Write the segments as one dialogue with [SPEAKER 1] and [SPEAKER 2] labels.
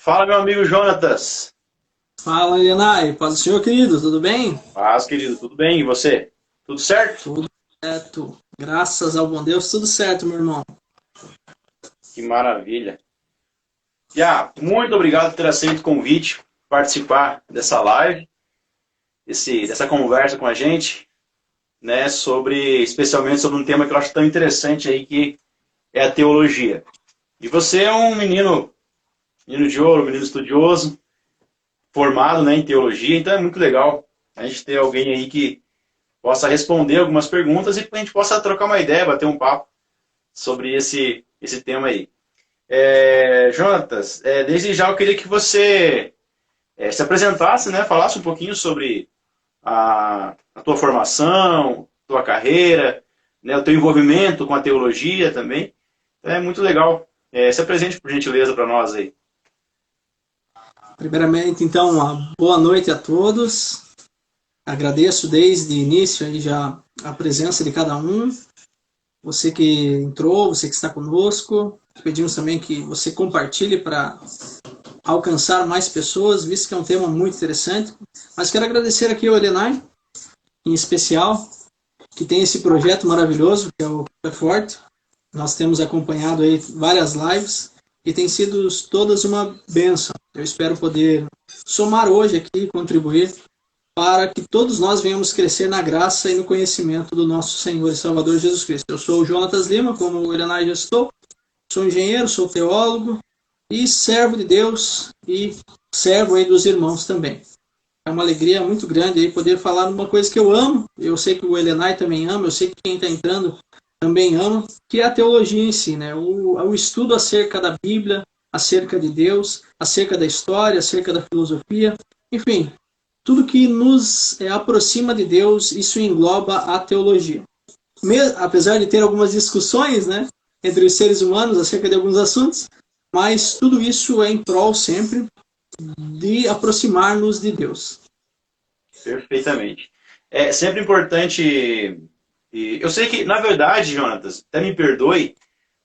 [SPEAKER 1] Fala, meu amigo Jonatas.
[SPEAKER 2] Fala, Ianai. Paz do Senhor, querido. Tudo bem?
[SPEAKER 1] Paz, querido, tudo bem? E você? Tudo certo?
[SPEAKER 2] Tudo certo. Graças ao bom Deus, tudo certo, meu irmão.
[SPEAKER 1] Que maravilha. Muito obrigado por ter aceito o convite, participar dessa live, dessa conversa com a gente, né, especialmente sobre um tema que eu acho tão interessante aí, que é a teologia. E você é um menino de ouro, menino estudioso, formado, né, em teologia, então é muito legal a gente ter alguém aí que possa responder algumas perguntas e a gente possa trocar uma ideia, bater um papo sobre esse tema aí. Jonatas, desde já eu queria que você se apresentasse, né, falasse um pouquinho sobre a tua formação, tua carreira, né, o teu envolvimento com a teologia também. É muito legal. Se apresente, por gentileza, para nós aí.
[SPEAKER 2] Primeiramente, então, uma boa noite a todos. Agradeço desde o início aí já a presença de cada um. Você que entrou, você que está conosco. Pedimos também que você compartilhe para alcançar mais pessoas, visto que é um tema muito interessante. Mas quero agradecer aqui ao Elenai, em especial, que tem esse projeto maravilhoso, que é o Pé Forte. Nós temos acompanhado aí várias lives e tem sido todas uma bênção. Eu espero poder somar hoje aqui, contribuir para que todos nós venhamos crescer na graça e no conhecimento do nosso Senhor e Salvador Jesus Cristo. Eu sou o Jonatas Lima, como o Elenai já estou, sou engenheiro, sou teólogo e servo de Deus e servo aí dos irmãos também. É uma alegria muito grande aí poder falar uma coisa que eu amo, eu sei que o Elenai também ama, eu sei que quem está entrando também ama, que é a teologia em si, né? O estudo acerca da Bíblia, acerca de Deus, acerca da história, acerca da filosofia, enfim, tudo que nos aproxima de Deus, isso engloba a teologia. Apesar de ter algumas discussões, né, entre os seres humanos acerca de alguns assuntos, mas tudo isso é em prol sempre de aproximar-nos de Deus.
[SPEAKER 1] Perfeitamente. É sempre importante. Eu sei que, na verdade, Jonatas, até me perdoe,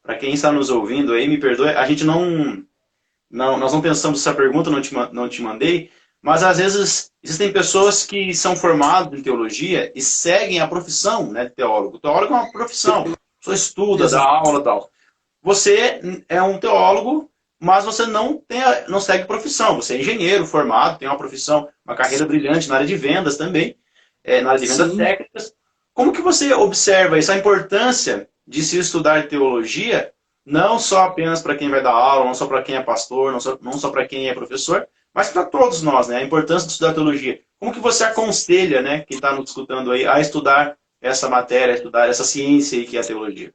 [SPEAKER 1] para quem está nos ouvindo aí, me perdoe, a gente nós não pensamos essa pergunta, não te mandei, mas às vezes existem pessoas que são formadas em teologia e seguem a profissão, né, de teólogo. Teólogo é uma profissão, a pessoa estuda, dá aula e tal. Você é um teólogo, mas você não segue profissão. Você é engenheiro formado, tem uma profissão, uma carreira brilhante na área de vendas também, na área de vendas técnicas. Como que você observa essa importância de se estudar teologia, não só apenas para quem vai dar aula, não só para quem é pastor, não só para quem é professor, mas para todos nós, né? A importância de estudar teologia. Como que você aconselha, né, quem está nos escutando aí, a estudar essa matéria, a estudar essa ciência aí que é a teologia?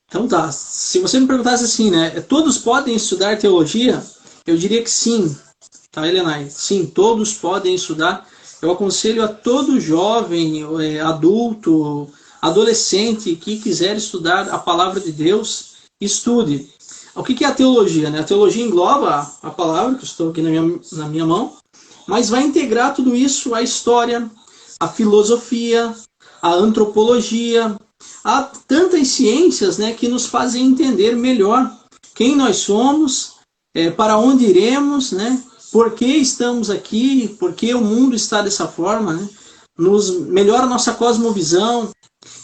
[SPEAKER 2] Então tá, se você me perguntasse assim, né, todos podem estudar teologia? Eu diria que sim, tá, Elenai? Sim, todos podem estudar. Eu aconselho a todo jovem, adulto, adolescente que quiser estudar a palavra de Deus, estude. O que é a teologia, né? A teologia engloba a palavra, que estou aqui na minha mão, mas vai integrar tudo isso, a história, a filosofia, a antropologia, há tantas ciências, né, que nos fazem entender melhor quem nós somos, para onde iremos, né, por que estamos aqui, por que o mundo está dessa forma, né, melhora a nossa cosmovisão.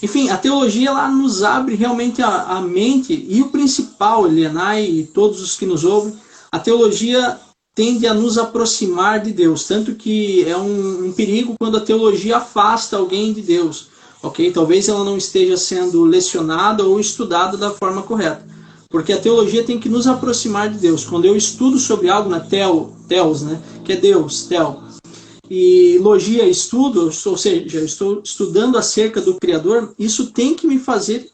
[SPEAKER 2] Enfim, a teologia ela nos abre realmente a mente, e o principal, Elenai e todos os que nos ouvem, a teologia tende a nos aproximar de Deus, tanto que é um perigo quando a teologia afasta alguém de Deus. Ok? Talvez ela não esteja sendo lecionada ou estudada da forma correta. Porque a teologia tem que nos aproximar de Deus. Quando eu estudo sobre algo na Theos, né, que é Deus, Theo, e logia estudo, ou seja, eu estou estudando acerca do Criador, isso tem que me fazer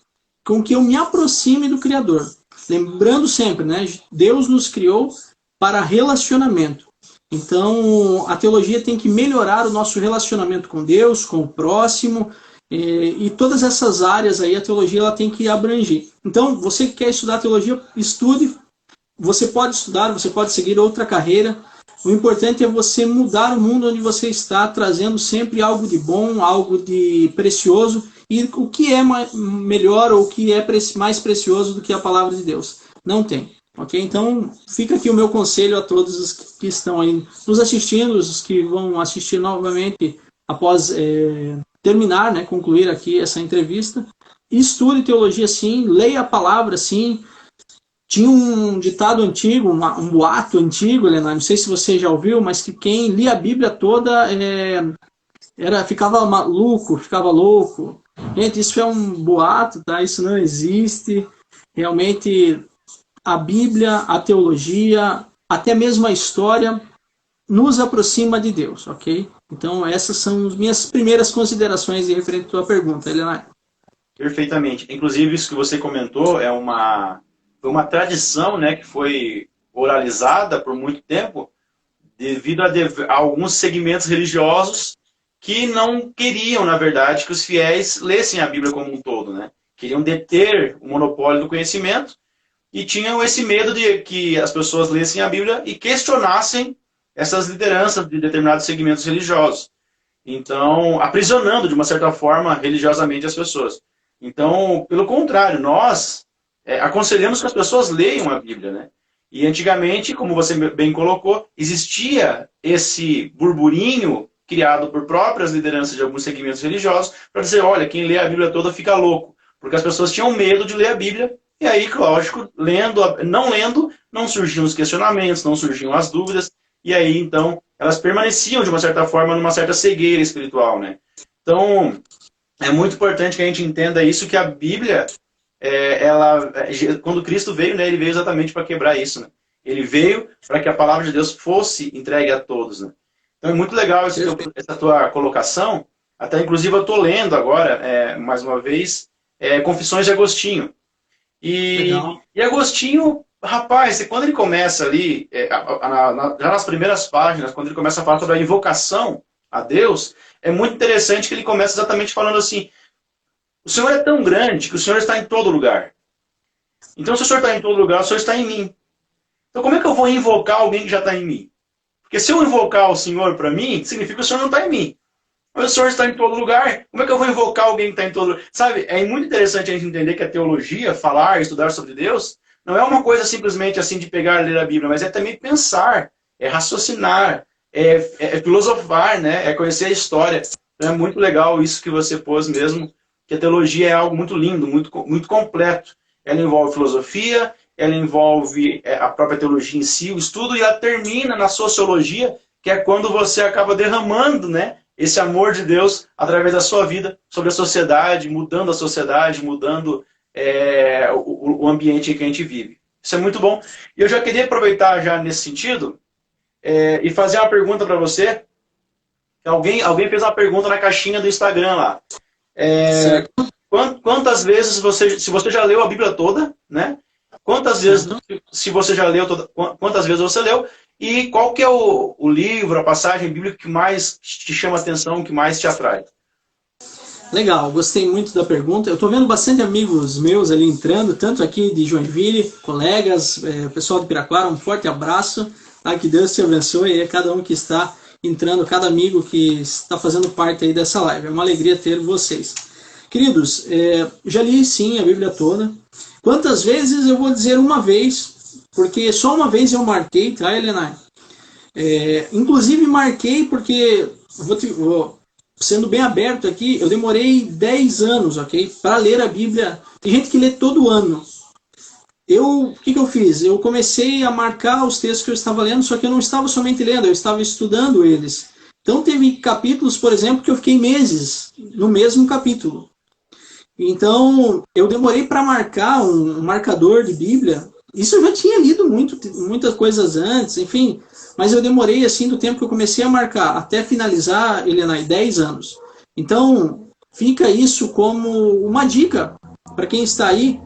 [SPEAKER 2] com que eu me aproxime do Criador. Lembrando sempre, né, Deus nos criou para relacionamento. Então, a teologia tem que melhorar o nosso relacionamento com Deus, com o próximo, e todas essas áreas aí a teologia ela tem que abranger. Então, você que quer estudar teologia, estude. Você pode estudar, você pode seguir outra carreira. O importante é você mudar o mundo onde você está, trazendo sempre algo de bom, algo de precioso. E o que é melhor ou o que é mais precioso do que a palavra de Deus? Não tem. Ok? Então, fica aqui o meu conselho a todos os que estão aí nos assistindo, os que vão assistir novamente após terminar, né, concluir aqui essa entrevista. Estude teologia, sim, leia a palavra, sim. Tinha um ditado antigo, um boato antigo, Helena, não sei se você já ouviu, mas que quem lia a Bíblia toda ficava maluco, ficava louco. Gente, isso é um boato, tá? Isso não existe. Realmente, a Bíblia, a teologia, até mesmo a história, nos aproxima de Deus, ok? Então, essas são as minhas primeiras considerações referente à tua pergunta, Helena.
[SPEAKER 1] Perfeitamente. Inclusive, isso que você comentou foi uma tradição, né, que foi oralizada por muito tempo, devido a alguns segmentos religiosos que não queriam, na verdade, que os fiéis lessem a Bíblia como um todo, né? Queriam deter o monopólio do conhecimento e tinham esse medo de que as pessoas lessem a Bíblia e questionassem essas lideranças de determinados segmentos religiosos. Então, aprisionando, de uma certa forma, religiosamente as pessoas. Então, pelo contrário, nós aconselhamos que as pessoas leiam a Bíblia, né? E antigamente, como você bem colocou, existia esse burburinho criado por próprias lideranças de alguns segmentos religiosos para dizer, olha, quem lê a Bíblia toda fica louco. Porque as pessoas tinham medo de ler a Bíblia. E aí, lógico, não lendo, não surgiam os questionamentos, não surgiam as dúvidas. E aí, então, elas permaneciam, de uma certa forma, numa certa cegueira espiritual, né? Então, é muito importante que a gente entenda isso, que a Bíblia, quando Cristo veio, né, ele veio exatamente para quebrar isso, né? Ele veio para que a palavra de Deus fosse entregue a todos, né? Então é muito legal essa tua colocação. Até, inclusive, eu estou lendo agora, mais uma vez, Confissões de Agostinho. E Agostinho, rapaz, quando ele começa ali, já nas primeiras páginas, quando ele começa a falar sobre a invocação a Deus, é muito interessante que ele começa exatamente falando assim, o Senhor é tão grande que o Senhor está em todo lugar. Então, se o Senhor está em todo lugar, o Senhor está em mim. Então, como é que eu vou invocar alguém que já está em mim? Porque se eu invocar o Senhor para mim, significa que o Senhor não está em mim. Mas o Senhor está em todo lugar. Como é que eu vou invocar alguém que está em todo lugar? Sabe, é muito interessante a gente entender que a teologia, falar, estudar sobre Deus, não é uma coisa simplesmente assim de pegar e ler a Bíblia, mas é também pensar, é raciocinar, é filosofar, né? É conhecer a história. Então é muito legal isso que você pôs mesmo, que a teologia é algo muito lindo, muito, muito completo. Ela envolve filosofia, ela envolve a própria teologia em si, o estudo, e ela termina na sociologia, que é quando você acaba derramando, né, esse amor de Deus através da sua vida sobre a sociedade, mudando o ambiente em que a gente vive. Isso é muito bom. E eu já queria aproveitar já nesse sentido e fazer uma pergunta para você. Alguém fez uma pergunta na caixinha do Instagram lá. Quantas vezes se você já leu a Bíblia toda, né? Quantas vezes, se você já leu, quantas vezes você leu? E qual que é o livro, a passagem bíblica que mais te chama a atenção, que mais te atrai?
[SPEAKER 2] Legal, gostei muito da pergunta. Eu estou vendo bastante amigos meus ali entrando, tanto aqui de Joinville, colegas, pessoal de Piraquara, um forte abraço. Tá? Que Deus te abençoe, cada um que está entrando, cada amigo que está fazendo parte aí dessa live. É uma alegria ter vocês. Queridos, já li sim a Bíblia toda. Quantas vezes? Eu vou dizer uma vez, porque só uma vez eu marquei, tá, Helena? Inclusive marquei porque, sendo bem aberto aqui, eu demorei 10 anos, ok? Para ler a Bíblia. Tem gente que lê todo ano. O que eu fiz? Eu comecei a marcar os textos que eu estava lendo, só que eu não estava somente lendo, eu estava estudando eles. Então teve capítulos, por exemplo, que eu fiquei meses no mesmo capítulo. Então, eu demorei para marcar um marcador de Bíblia. Isso eu já tinha lido muitas coisas antes, enfim. Mas eu demorei, assim, do tempo que eu comecei a marcar até finalizar, Helena, 10 anos. Então, fica isso como uma dica para quem está aí,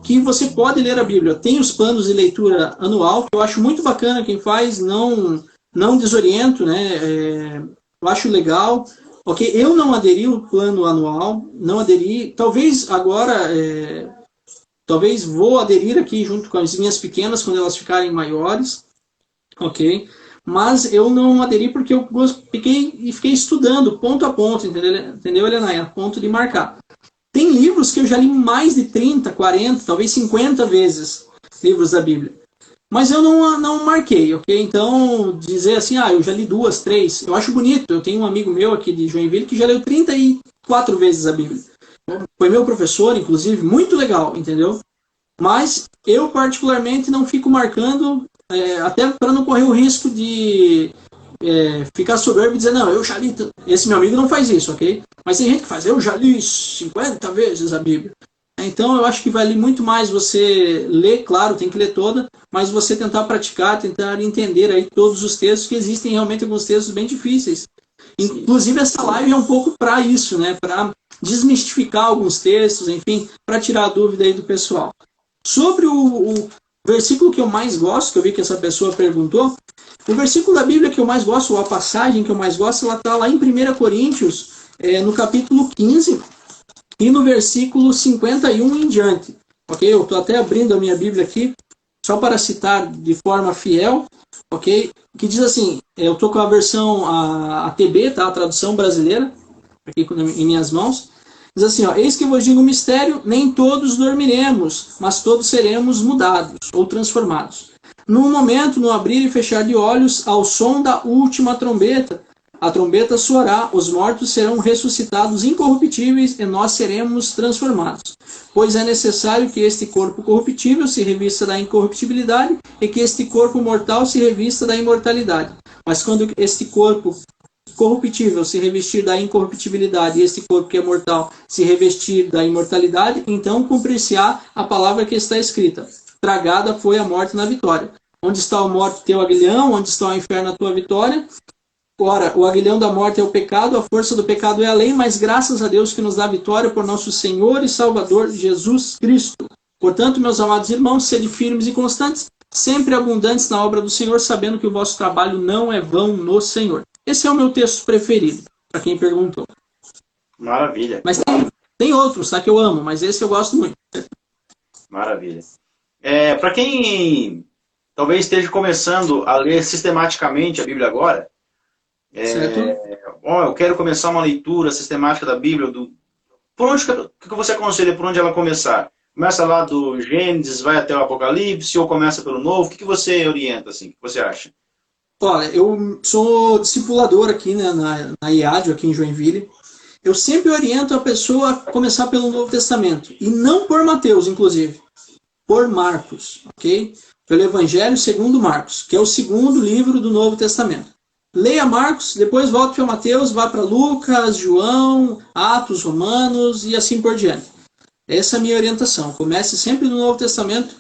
[SPEAKER 2] que você pode ler a Bíblia. Tem os planos de leitura anual, que eu acho muito bacana quem faz, não desoriento, né? Eu acho legal. Ok, eu não aderi ao plano anual, não aderi, talvez agora, talvez vou aderir aqui junto com as minhas pequenas, quando elas ficarem maiores, ok? Mas eu não aderi porque eu fiquei estudando ponto a ponto, entendeu, Helena? A ponto de marcar. Tem livros que eu já li mais de 30, 40, talvez 50 vezes, livros da Bíblia. Mas eu não marquei, ok? Então, dizer assim, eu já li 2, 3, eu acho bonito. Eu tenho um amigo meu aqui de Joinville que já leu 34 vezes a Bíblia. Foi meu professor, inclusive, muito legal, entendeu? Mas eu, particularmente, não fico marcando, até para não correr o risco de ficar soberbo e dizer, não, eu já li. Esse meu amigo não faz isso, ok? Mas tem gente que faz, eu já li 50 vezes a Bíblia. Então, eu acho que vale muito mais você ler, claro, tem que ler toda, mas você tentar praticar, tentar entender aí todos os textos, que existem realmente alguns textos bem difíceis.
[SPEAKER 1] Sim.
[SPEAKER 2] Inclusive, essa live é um pouco para isso, né? Para desmistificar alguns textos, enfim, para tirar a dúvida aí do pessoal. Sobre o versículo que eu mais gosto, que eu vi que essa pessoa perguntou, o versículo da Bíblia que eu mais gosto, ou a passagem que eu mais gosto, ela está lá em 1 Coríntios, no capítulo 15, e no versículo 51 em diante. Ok? Eu estou até abrindo a minha Bíblia aqui, só para citar de forma fiel, ok? Que diz assim, eu estou com a versão a TB, tá? A tradução brasileira, aqui em minhas mãos. Diz assim, eis que vos digo um mistério, nem todos dormiremos, mas todos seremos mudados ou transformados. Num momento, no abrir e fechar de olhos, ao som da última trombeta, a trombeta soará, os mortos serão ressuscitados incorruptíveis e nós seremos transformados. Pois é necessário que este corpo corruptível se revista da incorruptibilidade e que este corpo mortal se revista da imortalidade. Mas quando este corpo corruptível se revestir da incorruptibilidade e este corpo que é mortal se revestir da imortalidade, então cumprir-se-á a palavra que está escrita. Tragada foi a morte na vitória. Onde está a morte, teu aguilhão? Onde está o inferno, a tua vitória? Ora, o aguilhão da morte é o pecado, a força do pecado é a lei, mas graças a Deus que nos dá vitória por nosso Senhor e Salvador Jesus Cristo. Portanto, meus amados irmãos, sede firmes e constantes, sempre abundantes na obra do Senhor, sabendo que o vosso trabalho não é vão no Senhor. Esse é o meu texto preferido, para quem perguntou.
[SPEAKER 1] Maravilha.
[SPEAKER 2] Mas tem outros, tá, que eu amo, mas esse eu gosto muito.
[SPEAKER 1] Maravilha. Para quem talvez esteja começando a ler sistematicamente a Bíblia agora, eu quero começar uma leitura sistemática da Bíblia. Por onde que você aconselha, por onde ela começar? Começa lá do Gênesis, vai até o Apocalipse, ou começa pelo Novo? O que você orienta, assim? O que você acha?
[SPEAKER 2] Olha, eu sou discipulador aqui, né, na IAD, aqui em Joinville. Eu sempre oriento a pessoa a começar pelo Novo Testamento. E não por Mateus, inclusive. Por Marcos, ok? Pelo Evangelho segundo Marcos, que é o segundo livro do Novo Testamento. Leia Marcos, depois volte para Mateus, vá para Lucas, João, Atos, Romanos e assim por diante. Essa é a minha orientação. Comece sempre no Novo Testamento,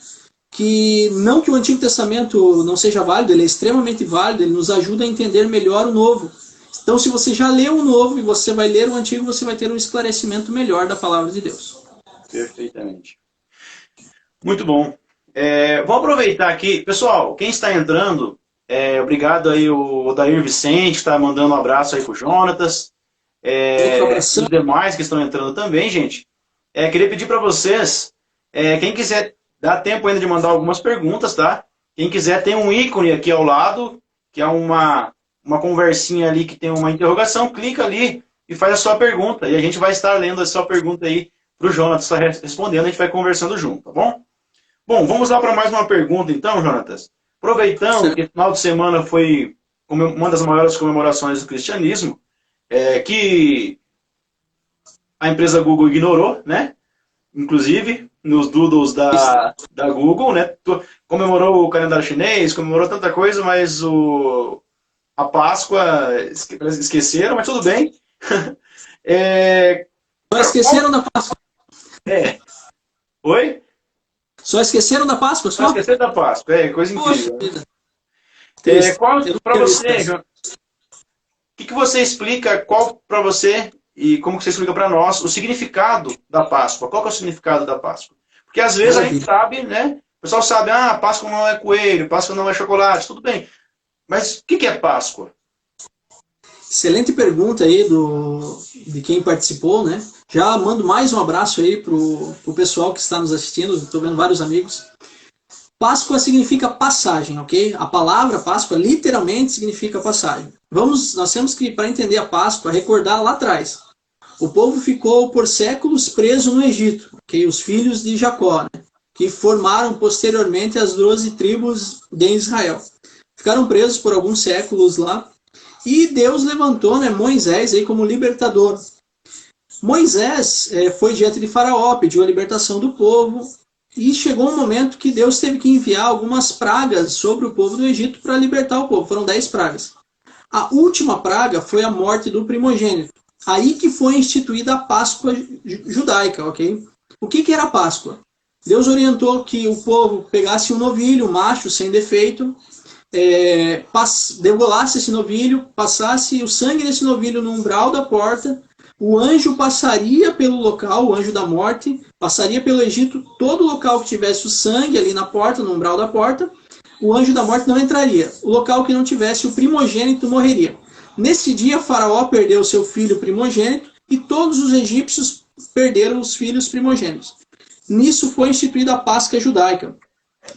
[SPEAKER 2] que não que o Antigo Testamento não seja válido, ele é extremamente válido, ele nos ajuda a entender melhor o Novo. Então, se você já leu o Novo e você vai ler o Antigo, você vai ter um esclarecimento melhor da Palavra de Deus.
[SPEAKER 1] Perfeitamente. Muito bom. Vou aproveitar aqui. Pessoal, quem está entrando, obrigado aí o Odair Vicente, está mandando um abraço aí para o Jonatas. Os demais que estão entrando também, gente. Queria pedir para vocês, quem quiser, dá tempo ainda de mandar algumas perguntas, tá? Quem quiser, tem um ícone aqui ao lado, que é uma conversinha ali que tem uma interrogação, clica ali e faz a sua pergunta. E a gente vai estar lendo a sua pergunta aí para o Jonatas respondendo, a gente vai conversando junto, tá bom? Bom, vamos lá para mais uma pergunta então, Jonatas. Aproveitando que final de semana foi uma das maiores comemorações do cristianismo, que a empresa Google ignorou, né? Inclusive, nos doodles da Google, né? Comemorou o calendário chinês, comemorou tanta coisa, mas a Páscoa eles esqueceram, mas tudo bem.
[SPEAKER 2] Só esqueceram da Páscoa.
[SPEAKER 1] Oi?
[SPEAKER 2] Só esqueceram da Páscoa?
[SPEAKER 1] Só esqueceram da Páscoa, coisa incrível. Para você, João, o que você explica, qual para você e como que você explica para nós o significado da Páscoa? Qual que é o significado da Páscoa? Porque às vezes a gente sabe, né? O pessoal sabe, Páscoa não é coelho, Páscoa não é chocolate, tudo bem. Mas o que é Páscoa?
[SPEAKER 2] Excelente pergunta aí de quem participou, né? Já mando mais um abraço aí pro pessoal que está nos assistindo, estou vendo vários amigos. Páscoa significa passagem, ok? A palavra Páscoa literalmente significa passagem. Nós temos que, para entender a Páscoa, recordar lá atrás. O povo ficou por séculos preso no Egito, ok? Os filhos de Jacó, né? que formaram posteriormente as 12 tribos de Israel. Ficaram presos por alguns séculos lá, e Deus levantou, né, Moisés aí como libertador. Moisés foi diante de Faraó, pediu a libertação do povo, e chegou um momento que Deus teve que enviar algumas pragas sobre o povo do Egito para libertar o povo. Foram 10 pragas. A última praga foi a morte do primogênito. Aí que foi instituída a Páscoa judaica, ok? O que era a Páscoa? Deus orientou que o povo pegasse um novilho, macho, sem defeito, degolasse esse novilho, passasse o sangue desse novilho no umbral da porta, o anjo passaria pelo local, o anjo da morte, passaria pelo Egito, todo local que tivesse o sangue ali na porta, no umbral da porta, o anjo da morte não entraria. O local que não tivesse o primogênito morreria. Nesse dia, Faraó perdeu seu filho primogênito e todos os egípcios perderam os filhos primogênitos. Nisso foi instituída a Páscoa judaica,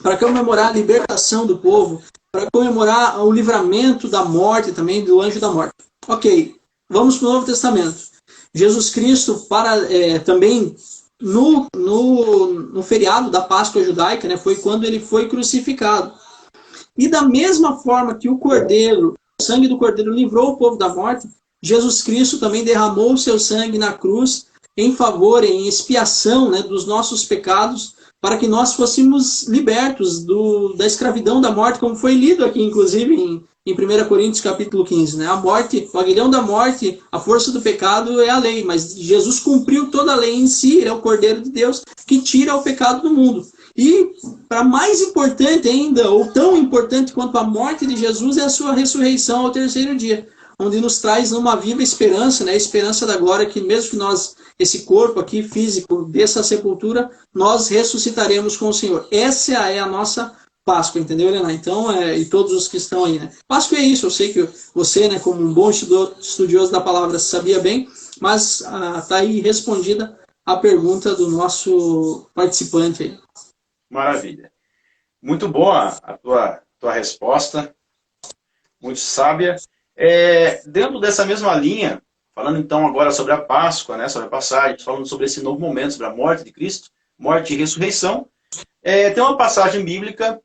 [SPEAKER 2] para comemorar a libertação do povo, para comemorar o livramento da morte também, do anjo da morte. Ok, vamos para o Novo Testamento. Jesus Cristo, também no feriado da Páscoa judaica, né, foi quando ele foi crucificado. E da mesma forma que o sangue do cordeiro livrou o povo da morte, Jesus Cristo também derramou o seu sangue na cruz em favor, em expiação, né, dos nossos pecados, para que nós fôssemos libertos da escravidão da morte, como foi lido aqui, inclusive, em 1 Coríntios capítulo 15. Né? A morte, o aguilhão da morte, a força do pecado é a lei, mas Jesus cumpriu toda a lei em si, ele é o Cordeiro de Deus que tira o pecado do mundo. E, para mais importante ainda, ou tão importante quanto a morte de Jesus, é a sua ressurreição ao terceiro dia, onde nos traz uma viva esperança, né? A esperança da glória, que mesmo que nós, esse corpo aqui físico, dessa sepultura, nós ressuscitaremos com o Senhor. Essa é a nossa Páscoa, entendeu, Helena? Então, e todos os que estão aí, né? Páscoa é isso, eu sei que você, né, como um bom estudioso da palavra, sabia bem, mas está aí respondida a pergunta do nosso participante aí.
[SPEAKER 1] Maravilha. Muito boa a tua resposta, muito sábia. Dentro dessa mesma linha, falando então agora sobre a Páscoa, né, sobre a passagem, falando sobre esse novo momento, sobre a morte de Cristo, morte e ressurreição, tem uma passagem bíblica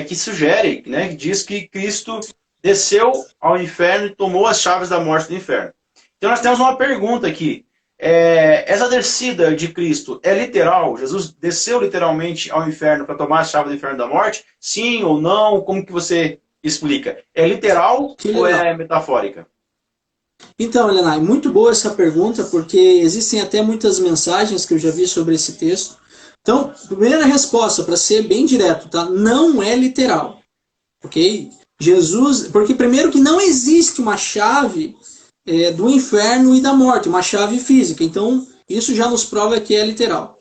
[SPEAKER 1] que sugere, né, que diz que Cristo desceu ao inferno e tomou as chaves da morte do inferno. Então nós temos uma pergunta aqui. Essa descida de Cristo é literal? Jesus desceu literalmente ao inferno para tomar as chaves do inferno da morte? Sim ou não? Como que você explica? É literal ou é metafórica?
[SPEAKER 2] Então, Helena, é muito boa essa pergunta, porque existem até muitas mensagens que eu já vi sobre esse texto. Então, primeira resposta, para ser bem direto, tá? Não é literal, ok? Jesus, porque primeiro que não existe uma chave do inferno e da morte, uma chave física. Então, isso já nos prova que é literal.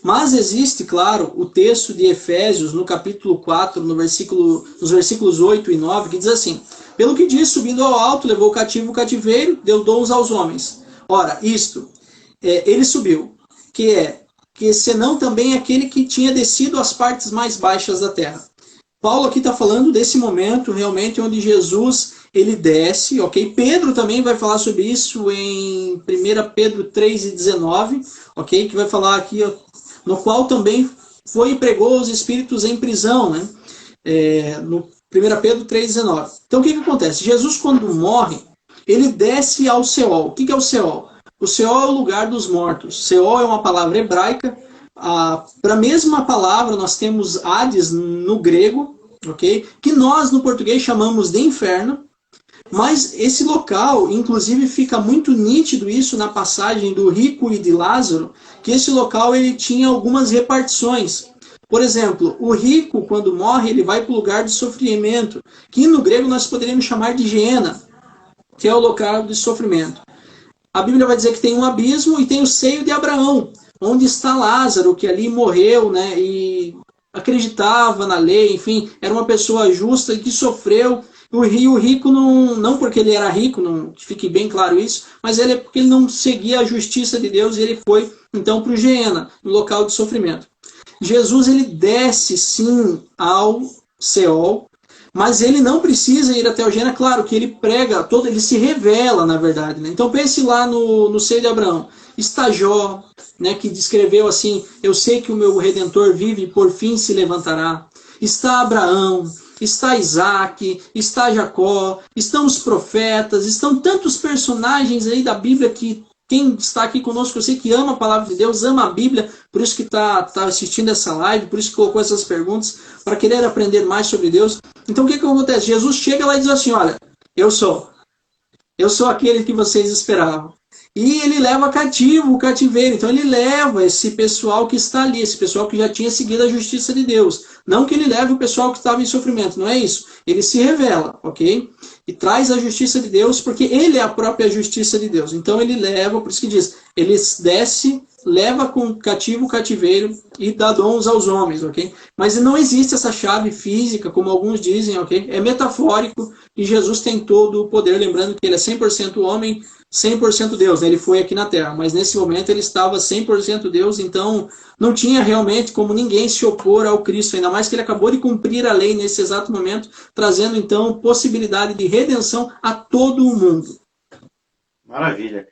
[SPEAKER 2] Mas existe, claro, o texto de Efésios, no capítulo 4, nos versículos 8 e 9, que diz assim: pelo que diz, subindo ao alto, levou cativo o cativeiro, deu dons aos homens. Ora, isto, ele subiu, que senão também aquele que tinha descido às partes mais baixas da terra. Paulo aqui está falando desse momento, realmente, onde Jesus, ele desce, ok? Pedro também vai falar sobre isso em 1 Pedro 3,19, ok? Que vai falar aqui, no qual também foi e pregou os espíritos em prisão, né? No 1 Pedro 3,19. Então, o que acontece? Jesus, quando morre, ele desce ao Seol. O que é o Seol? O Seol é o lugar dos mortos. Seol é uma palavra hebraica. Para a mesma palavra, nós temos Hades no grego, ok? Que nós, no português, chamamos de inferno. Mas esse local, inclusive, fica muito nítido isso na passagem do rico e de Lázaro, que esse local ele tinha algumas repartições. Por exemplo, o rico, quando morre, ele vai para o lugar de sofrimento, que no grego nós poderíamos chamar de Geena, que é o local de sofrimento. A Bíblia vai dizer que tem um abismo e tem o seio de Abraão, onde está Lázaro, que ali morreu, né, e acreditava na lei, enfim, era uma pessoa justa e que sofreu. O rico, não porque ele era rico, não fique bem claro isso, mas porque ele não seguia a justiça de Deus e ele foi, então, para o Geena, no local de sofrimento. Jesus, ele desce sim ao Seol, Mas ele não precisa ir até o Gênesis, claro que ele prega, ele se revela, na verdade. Né? Então pense lá no seio de Abraão. Está Jó, né, que descreveu assim, eu sei que o meu Redentor vive e por fim se levantará. Está Abraão, está Isaac, está Jacó, estão os profetas, estão tantos personagens aí da Bíblia que quem está aqui conosco, eu sei que ama a palavra de Deus, ama a Bíblia, por isso que está assistindo essa live, por isso que colocou essas perguntas, para querer aprender mais sobre Deus. Então o que acontece? Jesus chega lá e diz assim, olha, eu sou aquele que vocês esperavam. E ele leva cativo o cativeiro. Então ele leva esse pessoal que está ali, esse pessoal que já tinha seguido a justiça de Deus. Não que ele leve o pessoal que estava em sofrimento, não é isso. Ele se revela, ok? E traz a justiça de Deus, porque ele é a própria justiça de Deus. Então ele leva, por isso que diz, ele desce, leva com cativo o cativeiro e dá dons aos homens, ok? Mas não existe essa chave física, como alguns dizem, ok? É metafórico e Jesus tem todo o poder, lembrando que ele é 100% homem, 100% Deus, né? Ele foi aqui na Terra, mas nesse momento ele estava 100% Deus, então não tinha realmente como ninguém se opor ao Cristo, ainda mais que ele acabou de cumprir a lei nesse exato momento, trazendo então possibilidade de redenção a todo o mundo.
[SPEAKER 1] Maravilha.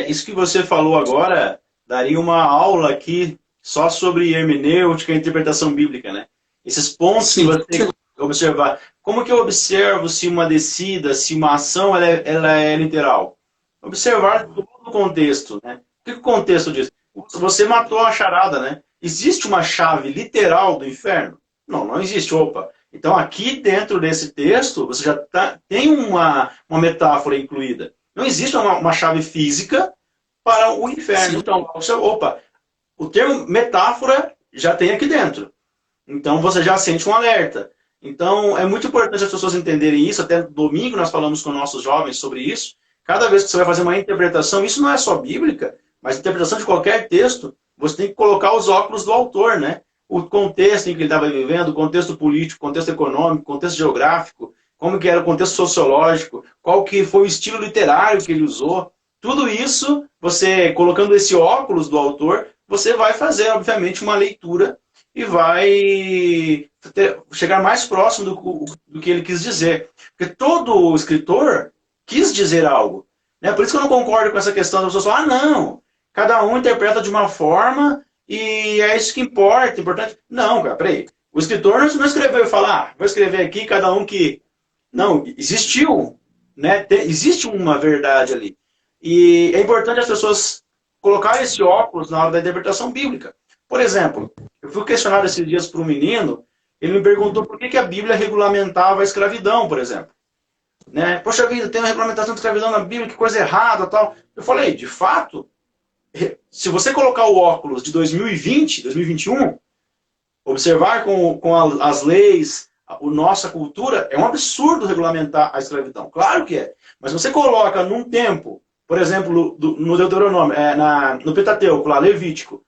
[SPEAKER 1] Isso que você falou agora daria uma aula aqui só sobre hermenêutica e interpretação bíblica, né? Esses pontos
[SPEAKER 2] Sim.
[SPEAKER 1] que você observar. Como que eu observo se uma descida, se uma ação ela é literal? Observar todo o contexto, né? O que o contexto diz? Você matou a charada, né? Existe uma chave literal do inferno? Não, não existe. Opa. Então aqui dentro desse texto, você já tem uma metáfora incluída. Não existe uma chave física para o inferno. Sim. Então, opa, o termo metáfora já tem aqui dentro. Então você já sente um alerta. Então é muito importante as pessoas entenderem isso. Até domingo nós falamos com nossos jovens sobre isso. Cada vez que você vai fazer uma interpretação, isso não é só bíblica, mas interpretação de qualquer texto, você tem que colocar os óculos do autor, né? O contexto em que ele estava vivendo, o contexto político, o contexto econômico, o contexto geográfico, como que era o contexto sociológico, qual que foi o estilo literário que ele usou. Tudo isso, você colocando esse óculos do autor, você vai fazer, obviamente, uma leitura e vai chegar mais próximo do que ele quis dizer. Porque todo escritor quis dizer algo. Né? Por isso que eu não concordo com essa questão das pessoas falar, não, cada um interpreta de uma forma e é isso que importa. Importante. Não, cara, peraí. O escritor não escreveu e falou, vou escrever aqui, cada um que... Não, existiu, né? Existe uma verdade ali. E é importante as pessoas colocarem esse óculos na hora da interpretação bíblica. Por exemplo, eu fui questionado esses dias por um menino, ele me perguntou por que a Bíblia regulamentava a escravidão, por exemplo. Né? Poxa vida, tem uma regulamentação de escravidão na Bíblia, que coisa errada, tal. Eu falei, de fato, se você colocar o óculos de 2020, 2021, observar com as leis, a nossa cultura, é um absurdo regulamentar a escravidão. Claro que é. Mas você coloca num tempo, por exemplo, no Deuteronômio, no Pentateuco, lá, Levítico,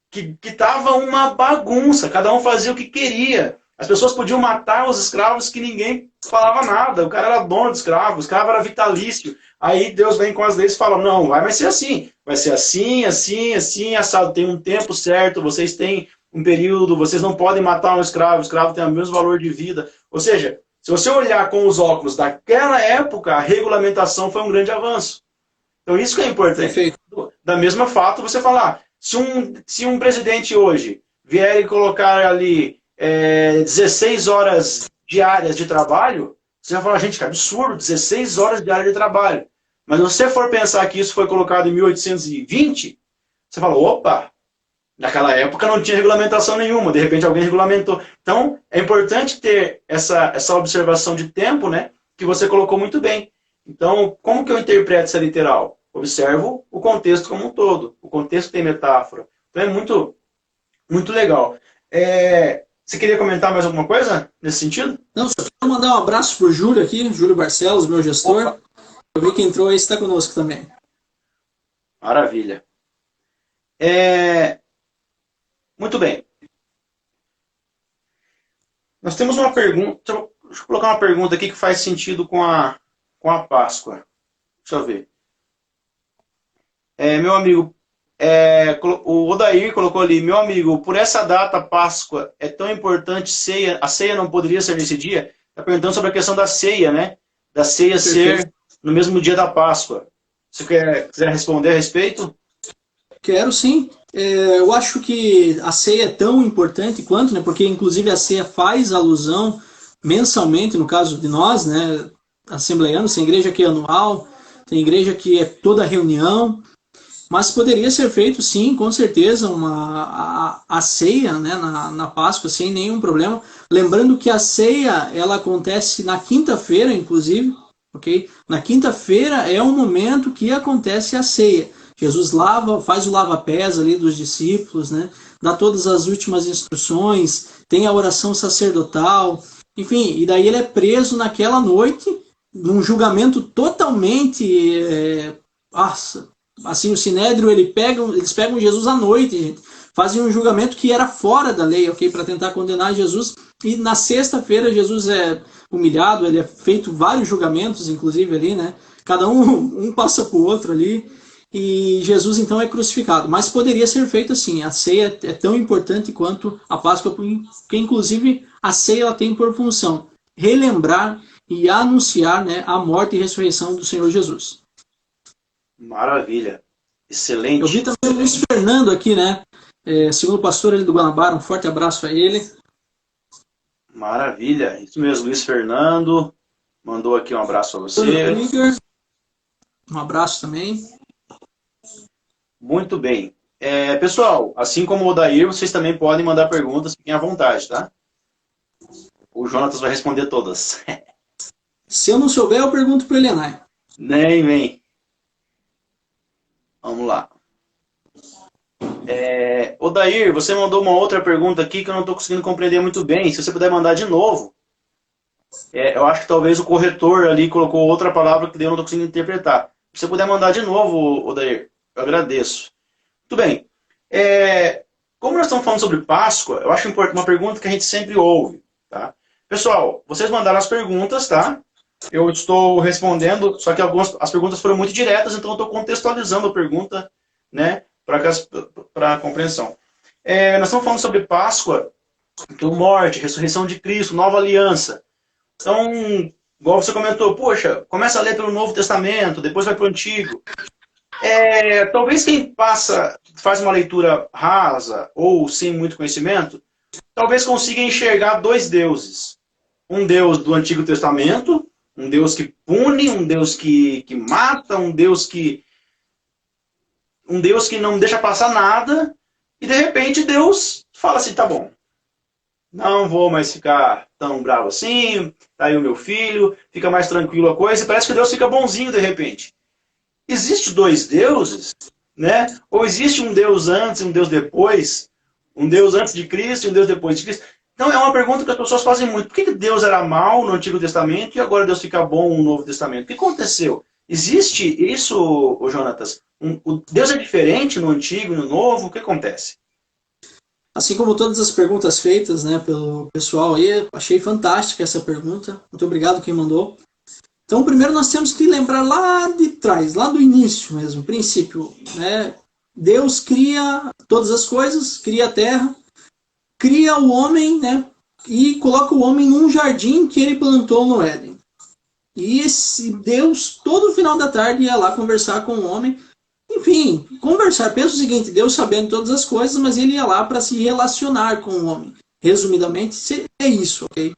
[SPEAKER 1] que estava uma bagunça, cada um fazia o que queria. As pessoas podiam matar os escravos que ninguém falava nada. O cara era dono de escravo, o escravo era vitalício. Aí Deus vem com as leis e fala, não, vai ser assim. Vai ser assim, assim, assim, assado. Tem um tempo certo, vocês têm um período, vocês não podem matar um escravo, o escravo tem o mesmo valor de vida. Ou seja, se você olhar com os óculos daquela época, a regulamentação foi um grande avanço. Então isso que é importante. Perfeito. Da mesma fato, você falar, se um presidente hoje vier e colocar ali 16 horas diárias de trabalho, você vai falar, gente, que absurdo, 16 horas diárias de trabalho. Mas se você for pensar que isso foi colocado em 1820, você fala, opa, naquela época não tinha regulamentação nenhuma, de repente alguém regulamentou. Então, é importante ter essa observação de tempo, né, que você colocou muito bem. Então, como que eu interpreto essa literal? Observo o contexto como um todo. O contexto tem metáfora. Então, é muito, muito legal. Você queria comentar mais alguma coisa nesse sentido?
[SPEAKER 2] Não, só quero mandar um abraço pro Júlio aqui, Júlio Barcelos, meu gestor. Opa. Eu vi que entrou aí, está conosco também.
[SPEAKER 1] Maravilha. Muito bem. Nós temos uma pergunta, deixa eu colocar uma pergunta aqui que faz sentido com a Páscoa. Deixa eu ver. Meu amigo, o Odair colocou ali, meu amigo, por essa data, Páscoa, é tão importante, a ceia não poderia ser nesse dia? está perguntando sobre a questão da ceia, né? Da ceia
[SPEAKER 2] Perfeito.
[SPEAKER 1] ser no mesmo dia da Páscoa. Você quiser responder a respeito?
[SPEAKER 2] Quero sim. Eu acho que a ceia é tão importante quanto, né? Porque inclusive a ceia faz alusão mensalmente, no caso de nós, né? Assembleianos, tem igreja que é anual, tem igreja que é toda reunião, mas poderia ser feito sim, com certeza, a ceia, né? Na Páscoa, sem nenhum problema. Lembrando que a ceia ela acontece na quinta-feira, inclusive, ok? Na quinta-feira é o momento que acontece a ceia. Jesus faz o lava-pés ali dos discípulos, né? Dá todas as últimas instruções, tem a oração sacerdotal, enfim, e daí ele é preso naquela noite, num julgamento totalmente. Nossa, assim, o Sinédrio, eles pegam Jesus à noite, gente. Fazem um julgamento que era fora da lei, ok? Para tentar condenar Jesus. E na sexta-feira, Jesus é humilhado, ele é feito vários julgamentos, inclusive ali, né? Cada um passa para o outro ali. E Jesus então é crucificado. Mas poderia ser feito assim. A ceia é tão importante quanto a Páscoa, porque inclusive a ceia ela tem por função relembrar e anunciar, né, a morte e ressurreição do Senhor Jesus.
[SPEAKER 1] Maravilha.
[SPEAKER 2] Eu vi
[SPEAKER 1] Excelente.
[SPEAKER 2] também o Luiz Fernando aqui, né? Segundo pastor ali do Guanabara, um forte abraço a ele.
[SPEAKER 1] Maravilha. Isso mesmo, Luiz Fernando mandou aqui um abraço a você.
[SPEAKER 2] Um abraço também.
[SPEAKER 1] Muito bem. Pessoal, assim como o Odair, vocês também podem mandar perguntas, fiquem à vontade, tá? O Jonatas vai responder todas.
[SPEAKER 2] Se eu não souber, eu pergunto para o Elenay.
[SPEAKER 1] Nem vem. Vamos lá. Odair, você mandou uma outra pergunta aqui que eu não estou conseguindo compreender muito bem. Se você puder mandar de novo. Eu acho que talvez o corretor ali colocou outra palavra que eu não estou conseguindo interpretar. Se você puder mandar de novo, Odair, eu agradeço. Muito bem. Como nós estamos falando sobre Páscoa, eu acho importante uma pergunta que a gente sempre ouve. Tá? Pessoal, vocês mandaram as perguntas, tá? Eu estou respondendo, só que as perguntas foram muito diretas, então eu estou contextualizando a pergunta, né, para a compreensão. Nós estamos falando sobre Páscoa, então morte, ressurreição de Cristo, nova aliança. Então, igual você comentou, poxa, começa a ler pelo Novo Testamento, depois vai para o Antigo. Talvez quem faz uma leitura rasa ou sem muito conhecimento, talvez consiga enxergar dois deuses. Um Deus do Antigo Testamento, um Deus que pune, um Deus que mata, um Deus que não deixa passar nada, e de repente Deus fala assim, tá bom, não vou mais ficar tão bravo assim, tá aí o meu filho, fica mais tranquilo a coisa, e parece que Deus fica bonzinho de repente. Existe dois deuses, né? Ou existe um Deus antes e um Deus depois? Um Deus antes de Cristo e um Deus depois de Cristo? Então é uma pergunta que as pessoas fazem muito. Por que Deus era mau no Antigo Testamento e agora Deus fica bom no Novo Testamento? O que aconteceu? Existe isso, Jonatas? O Deus é diferente no Antigo e no Novo? O que acontece?
[SPEAKER 2] Assim como todas as perguntas feitas, né, pelo pessoal aí, achei fantástica essa pergunta. Muito obrigado quem mandou. Então, primeiro nós temos que lembrar lá de trás, lá do início mesmo, princípio, né? Deus cria todas as coisas, cria a terra, cria o homem, né? E coloca o homem num jardim que ele plantou no Éden. E esse Deus, todo final da tarde, ia lá conversar com o homem. Enfim, conversar. Pensa o seguinte, Deus sabendo todas as coisas, mas ele ia lá para se relacionar com o homem. Resumidamente, é isso, ok?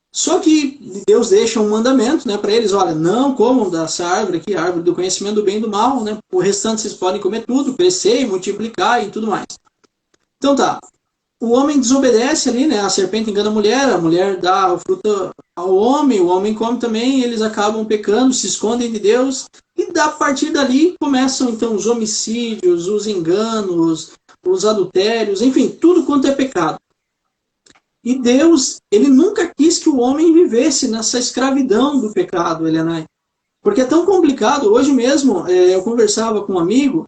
[SPEAKER 2] Só que Deus deixa um mandamento, né, para eles, olha, não comam dessa árvore aqui, a árvore do conhecimento do bem e do mal, né? O restante vocês podem comer tudo, crescer, multiplicar e tudo mais. Então tá, o homem desobedece ali, né? A serpente engana a mulher dá a fruta ao homem, o homem come também, eles acabam pecando, se escondem de Deus, e a partir dali começam então os homicídios, os enganos, os adultérios, enfim, tudo quanto é pecado. E Deus, ele nunca quis que o homem vivesse nessa escravidão do pecado, Helena. Porque é tão complicado. Hoje mesmo eu conversava com um amigo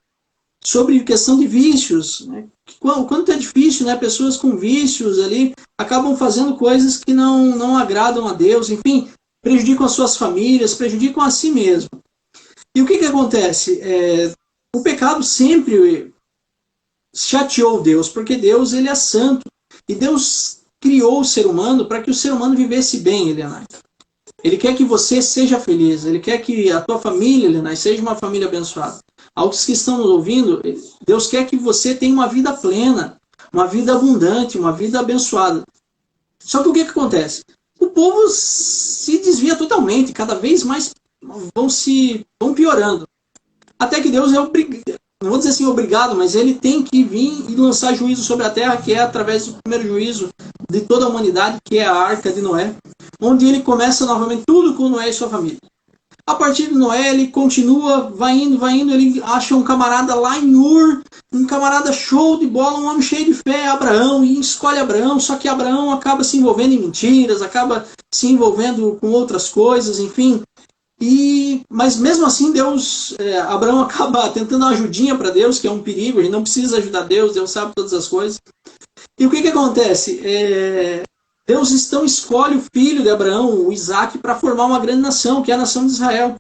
[SPEAKER 2] sobre questão de vícios. Né? O quanto é difícil, né? Pessoas com vícios ali acabam fazendo coisas que não agradam a Deus, enfim, prejudicam as suas famílias, prejudicam a si mesmo. E o que acontece? O pecado sempre chateou Deus, porque Deus ele é santo. E Deus criou o ser humano para que o ser humano vivesse bem, Elianai. Ele quer que você seja feliz. Ele quer que a tua família, Elianai, seja uma família abençoada. Aos que estão nos ouvindo, Deus quer que você tenha uma vida plena, uma vida abundante, uma vida abençoada. Só que o que acontece? O povo se desvia totalmente, cada vez mais vão piorando. Até que Deus é obrigado, não vou dizer assim obrigado, mas ele tem que vir e lançar juízo sobre a terra, que é através do primeiro juízo de toda a humanidade, que é a Arca de Noé, onde ele começa novamente tudo com Noé e sua família. A partir de Noé, ele continua, vai indo, ele acha um camarada lá em Ur, um camarada show de bola, um homem cheio de fé, Abraão, e escolhe Abraão, só que Abraão acaba se envolvendo em mentiras, acaba se envolvendo com outras coisas, enfim. Mas mesmo assim, Abraão acaba tentando uma ajudinha para Deus, que é um perigo, a gente não precisa ajudar Deus, Deus sabe todas as coisas. E o que acontece? Deus então escolhe o filho de Abraão, o Isaac, para formar uma grande nação, que é a nação de Israel.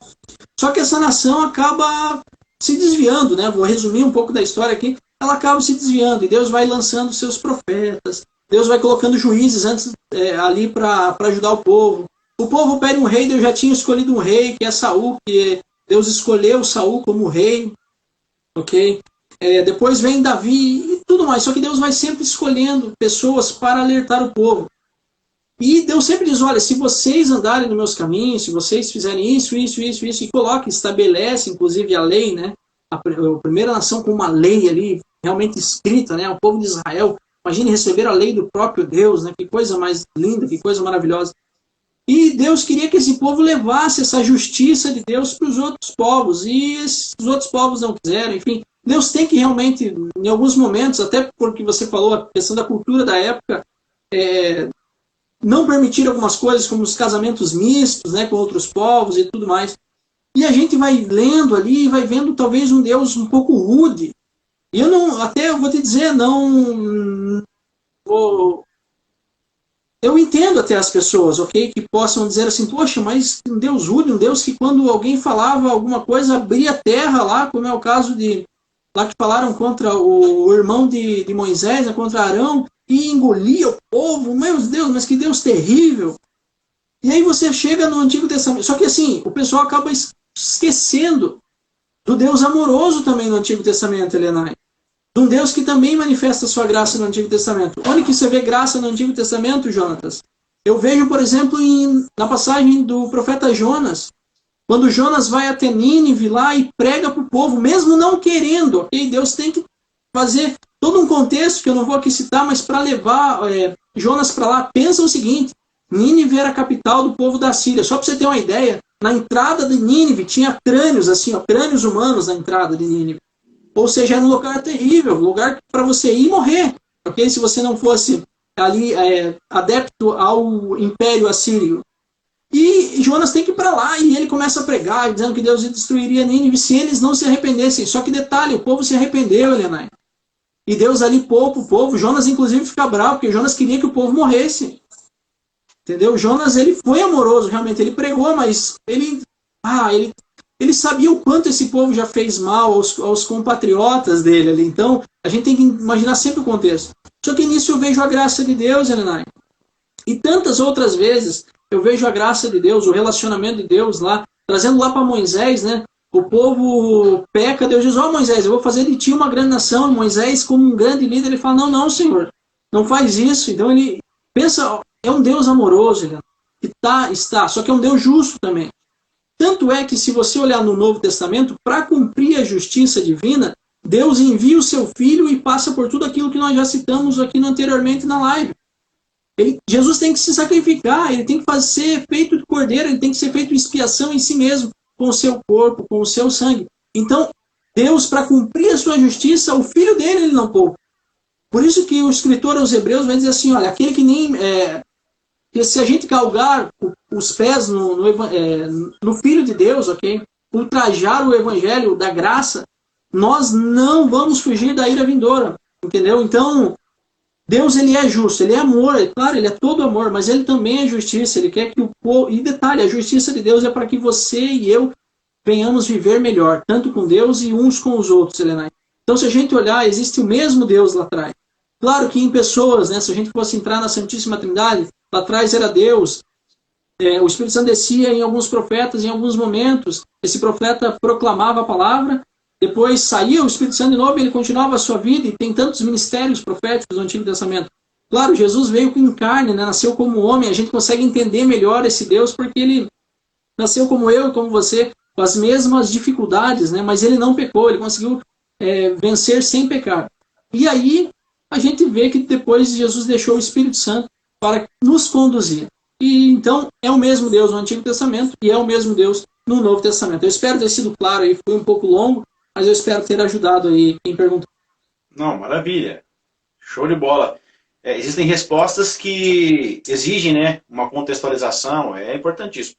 [SPEAKER 2] Só que essa nação acaba se desviando, né? Vou resumir um pouco da história aqui. Ela acaba se desviando e Deus vai lançando seus profetas. Deus vai colocando juízes ali para ajudar o povo. O povo pede um rei, Deus já tinha escolhido um rei, que é Saul, que Deus escolheu Saul como rei. Ok? Depois vem Davi e tudo mais. Só que Deus vai sempre escolhendo pessoas para alertar o povo. E Deus sempre diz, olha, se vocês andarem nos meus caminhos, se vocês fizerem isso, e coloca, estabelece, inclusive, a lei, né? A primeira nação com uma lei ali, realmente escrita, né? O povo de Israel, imagine receber a lei do próprio Deus, né? Que coisa mais linda, que coisa maravilhosa. E Deus queria que esse povo levasse essa justiça de Deus para os outros povos, e os outros povos não quiseram, enfim. Deus tem que realmente, em alguns momentos, até porque você falou a questão da cultura da época, não permitir algumas coisas, como os casamentos mistos, né, com outros povos e tudo mais. E a gente vai lendo ali, vai vendo talvez um Deus um pouco rude. E eu vou te dizer, eu entendo até as pessoas, ok, que possam dizer assim, poxa, mas um Deus rude, um Deus que quando alguém falava alguma coisa, abria a terra lá, como é o caso lá que falaram contra o irmão de Moisés, né, contra Arão, e engolia o povo. Meu Deus, mas que Deus terrível. E aí você chega no Antigo Testamento. Só que assim, o pessoal acaba esquecendo do Deus amoroso também no Antigo Testamento, Elenai. De um Deus que também manifesta a sua graça no Antigo Testamento. Onde que você vê graça no Antigo Testamento, Jonatas? Eu vejo, por exemplo, na passagem do profeta Jonas, quando Jonas vai até Nínive lá e prega para o povo, mesmo não querendo, ok? Deus tem que fazer todo um contexto que eu não vou aqui citar, mas para levar Jonas para lá. Pensa o seguinte, Nínive era a capital do povo da Síria. Só para você ter uma ideia, na entrada de Nínive tinha crânios, assim, crânios humanos na entrada de Nínive. Ou seja, era um lugar terrível, um lugar para você ir e morrer. Ok? Se você não fosse ali adepto ao Império Assírio. E Jonas tem que ir para lá e ele começa a pregar, dizendo que Deus destruiria Nínive se eles não se arrependessem. Só que detalhe, o povo se arrependeu, Elenai. E Deus ali poupa o povo. Jonas, inclusive, fica bravo, porque Jonas queria que o povo morresse. Entendeu? Jonas, ele foi amoroso, realmente. Ele pregou, mas ele sabia o quanto esse povo já fez mal aos compatriotas dele ali. Então, a gente tem que imaginar sempre o contexto. Só que nisso eu vejo a graça de Deus, Elenai. E tantas outras vezes eu vejo a graça de Deus, o relacionamento de Deus lá, trazendo lá para Moisés, né? O povo peca, Deus diz, Moisés, eu vou fazer de ti uma grande nação. E Moisés, como um grande líder, ele fala, não, Senhor, não faz isso. Então ele pensa, é um Deus amoroso, que está, só que é um Deus justo também. Tanto é que se você olhar no Novo Testamento, para cumprir a justiça divina, Deus envia o seu Filho e passa por tudo aquilo que nós já citamos aqui anteriormente na live. Jesus tem que se sacrificar, ele tem que ser feito de cordeiro, ele tem que ser feito expiação em si mesmo, com o seu corpo, com o seu sangue. Então, Deus, para cumprir a sua justiça, o Filho dele, ele não poupa. Por isso que o escritor aos Hebreus vai dizer assim, olha, aquele que nem... que se a gente galgar os pés no Filho de Deus, ok? Ultrajar o Evangelho da graça, nós não vamos fugir da ira vindoura, entendeu? Então, Deus, ele é justo, ele é amor, claro, ele é todo amor, mas ele também é justiça, ele quer que o povo... E detalhe, a justiça de Deus é para que você e eu venhamos viver melhor, tanto com Deus e uns com os outros, Elenai. Então, se a gente olhar, existe o mesmo Deus lá atrás. Claro que em pessoas, né, se a gente fosse entrar na Santíssima Trindade, lá atrás era Deus, o Espírito Santo descia em alguns profetas, em alguns momentos, esse profeta proclamava a palavra, depois saía o Espírito Santo de novo e ele continuava a sua vida, e tem tantos ministérios proféticos do Antigo Testamento. Claro, Jesus veio em carne, né, nasceu como homem, a gente consegue entender melhor esse Deus, porque ele nasceu como eu e como você, com as mesmas dificuldades, né, mas ele não pecou, ele conseguiu vencer sem pecar. E aí, a gente vê que depois Jesus deixou o Espírito Santo para nos conduzir. E então, é o mesmo Deus no Antigo Testamento e é o mesmo Deus no Novo Testamento. Eu espero ter sido claro aí, foi um pouco longo, mas eu espero ter ajudado aí quem perguntou.
[SPEAKER 1] Não, maravilha. Show de bola. Existem respostas que exigem, né, uma contextualização, é importantíssimo.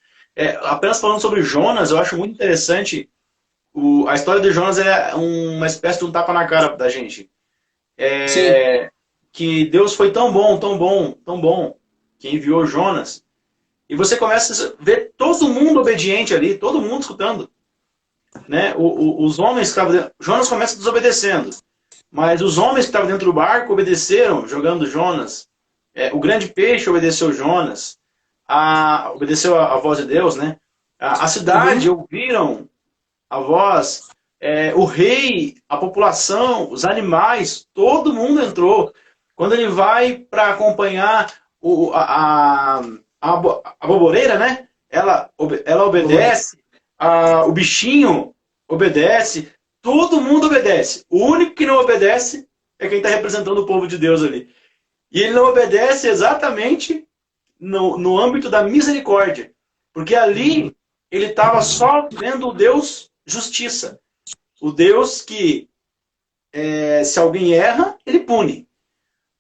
[SPEAKER 1] Apenas falando sobre Jonas, eu acho muito interessante, a história de Jonas é uma espécie de um tapa na cara da gente. Que Deus foi tão bom, tão bom, tão bom, que enviou Jonas, e você começa a ver todo mundo obediente ali, todo mundo escutando. Né? Os homens que estavam dentro, Jonas começa desobedecendo, mas os homens que estavam dentro do barco obedeceram, jogando Jonas. O grande peixe obedeceu Jonas, obedeceu a voz de Deus, né? A cidade ouviram a voz, o rei, a população, os animais, todo mundo entrou. Quando ele vai para acompanhar a boboreira, né? Ela obedece, o bichinho obedece, todo mundo obedece. O único que não obedece é quem está representando o povo de Deus ali. E ele não obedece exatamente no âmbito da misericórdia. Porque ali ele estava só vendo o Deus justiça. O Deus que, se alguém erra, ele pune.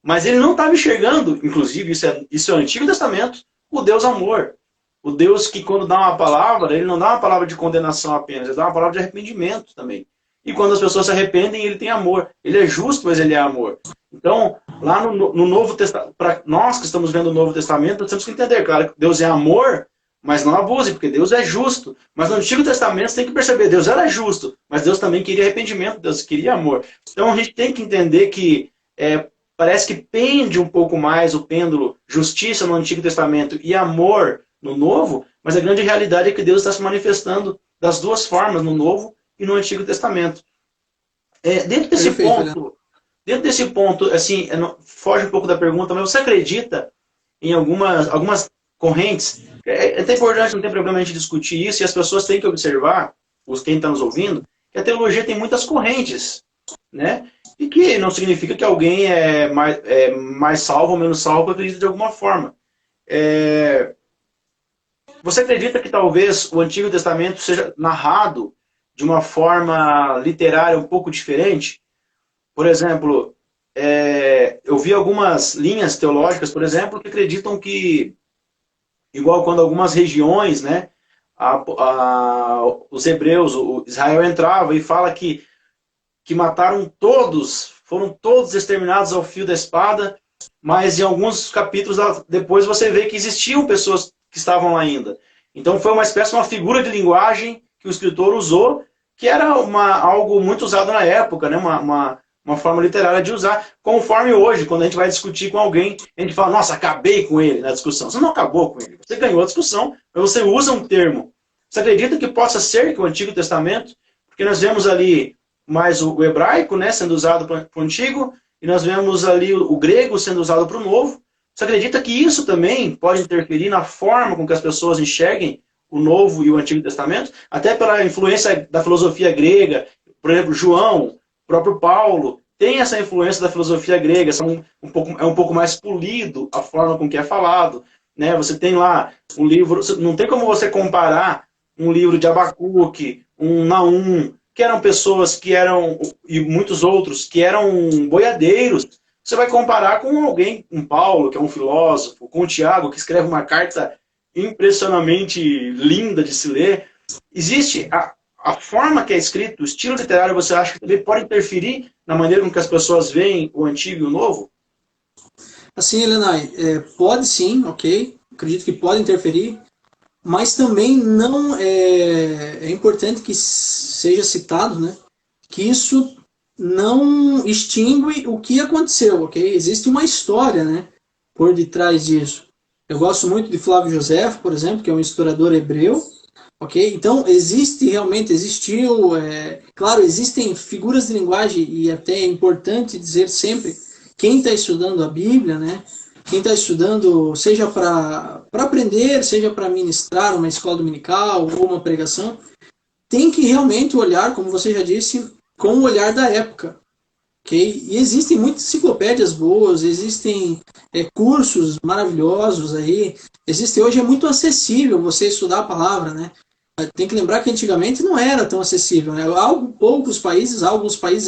[SPEAKER 1] Mas ele não estava enxergando, inclusive isso é o Antigo Testamento, o Deus amor. O Deus que quando dá uma palavra, ele não dá uma palavra de condenação apenas, ele dá uma palavra de arrependimento também. E quando as pessoas se arrependem, ele tem amor. Ele é justo, mas ele é amor. Então, lá no Novo Testamento, para nós que estamos vendo o Novo Testamento, nós temos que entender, cara, que Deus é amor, mas não abuse, porque Deus é justo. Mas no Antigo Testamento você tem que perceber, Deus era justo, mas Deus também queria arrependimento, Deus queria amor. Então a gente tem que entender que parece que pende um pouco mais o pêndulo justiça no Antigo Testamento e amor no Novo, mas a grande realidade é que Deus está se manifestando das duas formas, no Novo e no Antigo Testamento. Dentro desse ponto, assim, foge um pouco da pergunta, mas você acredita em algumas correntes? É até importante, não tem problema a gente discutir isso, e as pessoas têm que observar, quem está nos ouvindo, que a teologia tem muitas correntes, né? E que não significa que alguém é mais salvo ou menos salvo, acredita de alguma forma. Você acredita que talvez o Antigo Testamento seja narrado de uma forma literária um pouco diferente? Por exemplo, eu vi algumas linhas teológicas, por exemplo, que acreditam que, igual quando algumas regiões, né, os hebreus, o Israel entrava e fala que mataram todos, foram todos exterminados ao fio da espada, mas em alguns capítulos depois você vê que existiam pessoas que estavam lá ainda. Então foi uma espécie de uma figura de linguagem que o escritor usou, que era algo muito usado na época, né? Uma forma literária de usar, conforme hoje, quando a gente vai discutir com alguém, a gente fala, nossa, acabei com ele na discussão. Você não acabou com ele, você ganhou a discussão, mas você usa um termo. Você acredita que possa ser que o Antigo Testamento, porque nós vemos ali mais o hebraico, né, sendo usado para o Antigo, e nós vemos ali o grego sendo usado para o Novo. Você acredita que isso também pode interferir na forma com que as pessoas enxerguem o Novo e o Antigo Testamento? Até pela influência da filosofia grega, por exemplo, João, o próprio Paulo, tem essa influência da filosofia grega, é um pouco mais polido a forma com que é falado. Né? Você tem lá um livro, não tem como você comparar um livro de Abacuque, um Naum, que eram pessoas que eram, e muitos outros, que eram boiadeiros. Você vai comparar com alguém, um Paulo, que é um filósofo, com o Tiago, que escreve uma carta impressionantemente linda de se ler. Existe a forma que é escrito, o estilo literário, você acha que também pode interferir na maneira com que as pessoas veem o Antigo e o Novo?
[SPEAKER 2] Assim, Helenay, pode sim, ok, acredito que pode interferir, mas também não é importante que seja citado, né, que isso não extingue o que aconteceu, ok? Existe uma história, né, por detrás disso. Eu gosto muito de Flávio José, por exemplo, que é um historiador hebreu, ok? Então, existiu, claro, existem figuras de linguagem, e até é importante dizer sempre, quem está estudando a Bíblia, né? Quem está estudando, seja para aprender, seja para ministrar uma escola dominical ou uma pregação, tem que realmente olhar, como você já disse, com o olhar da época. Okay? E existem muitas enciclopédias boas, existem cursos maravilhosos aí. Hoje é muito acessível você estudar a palavra, né? Tem que lembrar que antigamente não era tão acessível, né? Alguns países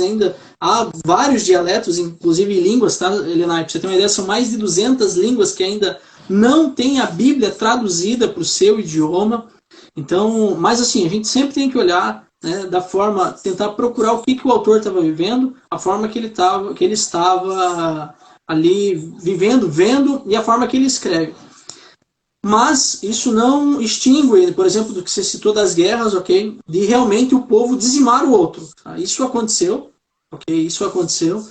[SPEAKER 2] ainda há vários dialetos, inclusive línguas, tá, Elenay? Para você ter uma ideia, são mais de 200 línguas que ainda não tem a Bíblia traduzida para o seu idioma. Então, mas assim, a gente sempre tem que olhar, né, da forma, tentar procurar o que o autor estava vivendo, a forma que ele estava ali vivendo, vendo, e a forma que ele escreve. Mas isso não extingue, por exemplo, do que você citou das guerras, ok? De realmente o povo dizimar o outro. Tá? Isso aconteceu, ok? Isso aconteceu.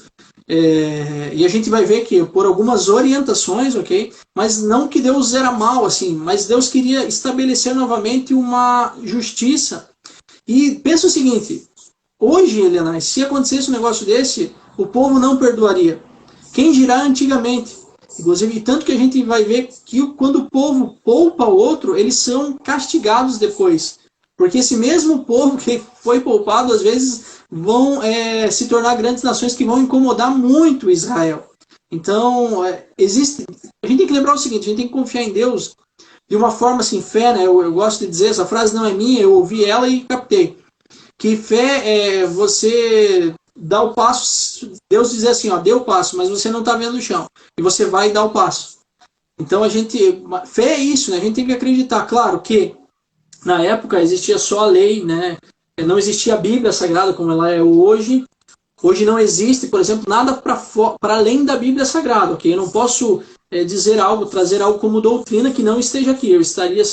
[SPEAKER 2] E a gente vai ver que por algumas orientações, ok? Mas não que Deus era mal, assim, mas Deus queria estabelecer novamente uma justiça. E pensa o seguinte, hoje, Helena, se acontecesse um negócio desse, o povo não perdoaria. Quem dirá antigamente? Inclusive, tanto que a gente vai ver que quando o povo poupa o outro, eles são castigados depois. Porque esse mesmo povo que foi poupado, às vezes, vão se tornar grandes nações que vão incomodar muito Israel. Então, a gente tem que lembrar o seguinte, a gente tem que confiar em Deus de uma forma assim, fé, né? Eu gosto de dizer, essa frase não é minha, eu ouvi ela e captei. Que fé é você dar o passo, Deus dizer assim, ó, dê o passo, mas você não está vendo o chão. E você vai dar o passo. Então fé é isso, né? A gente tem que acreditar. Claro que na época existia só a lei, né? Não existia a Bíblia Sagrada como ela é hoje. Hoje não existe, por exemplo, nada para além da Bíblia Sagrada, ok? Eu não posso trazer algo como doutrina que não esteja aqui. Eu estaria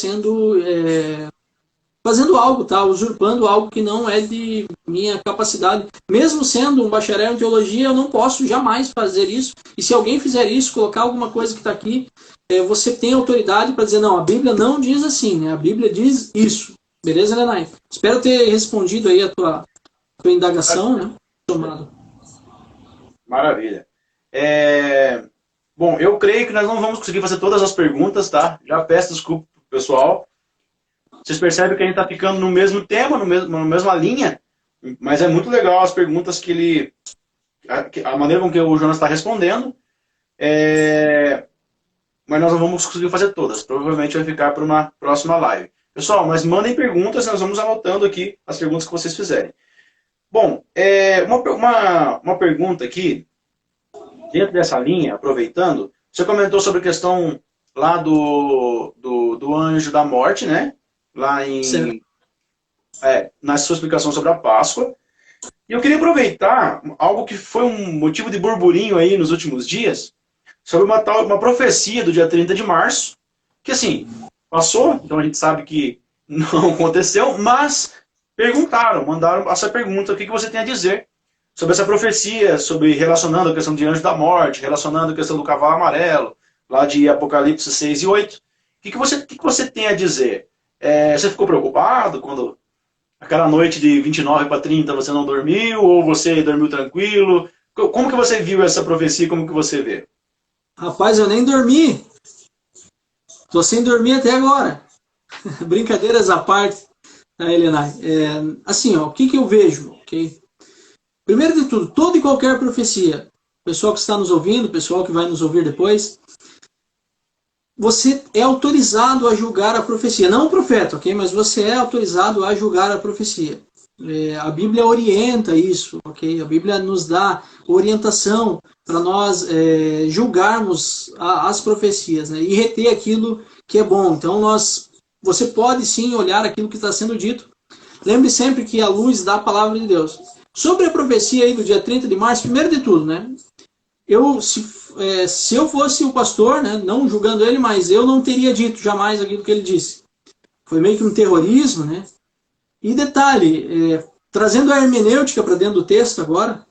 [SPEAKER 2] fazendo algo, tá? Usurpando algo que não é de minha capacidade. Mesmo sendo um bacharel em teologia, eu não posso jamais fazer isso. E se alguém fizer isso, colocar alguma coisa que está aqui, você tem autoridade para dizer, não, a Bíblia não diz assim, né? A Bíblia diz isso. Beleza, Lenay? Espero ter respondido aí a tua indagação, né? Tomado.
[SPEAKER 1] Maravilha. Bom, eu creio que nós não vamos conseguir fazer todas as perguntas, tá? Já peço desculpa pro pessoal. Vocês percebem que a gente está ficando no mesmo tema, na mesma linha, mas é muito legal as perguntas que a maneira com que o Jonas está respondendo, mas nós não vamos conseguir fazer todas. Provavelmente vai ficar para uma próxima live. Pessoal, mas mandem perguntas, nós vamos anotando aqui as perguntas que vocês fizerem. Bom, uma pergunta aqui, dentro dessa linha, aproveitando, você comentou sobre a questão lá do anjo da morte, né? Lá na sua explicação sobre a Páscoa. E eu queria aproveitar algo que foi um motivo de burburinho aí nos últimos dias, sobre uma profecia do dia 30 de março, que assim, passou, então a gente sabe que não aconteceu, mas mandaram essa pergunta, o que você tem a dizer sobre essa profecia, relacionando a questão de anjo da morte, relacionando a questão do cavalo amarelo, lá de Apocalipse 6 e 8. O que você tem a dizer? Você ficou preocupado quando aquela noite de 29 para 30 você não dormiu, ou você dormiu tranquilo? Como que você viu essa profecia, como que você vê?
[SPEAKER 2] Rapaz, eu nem dormi. Tô sem dormir até agora. Brincadeiras à parte, né, Helena? Assim, ó, o que eu vejo? Okay? Primeiro de tudo, toda e qualquer profecia, pessoal que está nos ouvindo, pessoal que vai nos ouvir depois, você é autorizado a julgar a profecia. Não o profeta, ok? Mas você é autorizado a julgar a profecia. A Bíblia orienta isso, ok? A Bíblia nos dá orientação para nós julgarmos as profecias, né? E reter aquilo que é bom. Então, você pode sim olhar aquilo que está sendo dito. Lembre sempre que a luz da palavra de Deus. Sobre a profecia aí do dia 30 de março, primeiro de tudo, né? Se eu fosse o pastor, né, não julgando ele, mas eu não teria dito jamais aquilo que ele disse. Foi meio que um terrorismo, né? E detalhe, trazendo a hermenêutica para dentro do texto agora,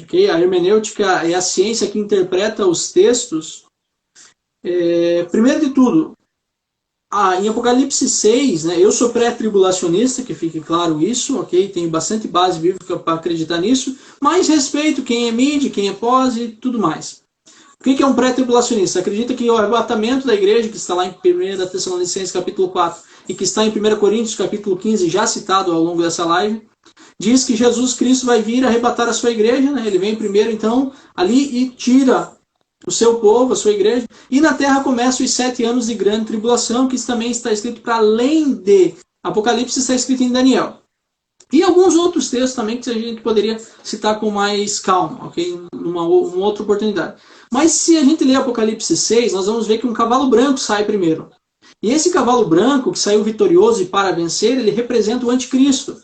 [SPEAKER 2] Okay? A hermenêutica é a ciência que interpreta os textos. Primeiro de tudo, em Apocalipse 6, né, eu sou pré-tribulacionista, que fique claro isso, ok? Tenho bastante base bíblica para acreditar nisso, mas respeito quem é mid, quem é pós e tudo mais. O que é um pré-tribulacionista? Acredita que o arrebatamento da igreja, que está lá em 1 Tessalonicenses capítulo 4 e que está em 1 Coríntios capítulo 15, já citado ao longo dessa live, diz que Jesus Cristo vai vir arrebatar a sua igreja, né? Ele vem primeiro então ali e tira o seu povo, a sua igreja, e na terra começam os 7 anos de grande tribulação, que isso também está escrito para além de Apocalipse, está escrito em Daniel. E alguns outros textos também que a gente poderia citar com mais calma, ok? Uma outra oportunidade. Mas se a gente ler Apocalipse 6, nós vamos ver que um cavalo branco sai primeiro. E esse cavalo branco, que saiu vitorioso e para vencer, ele representa o anticristo.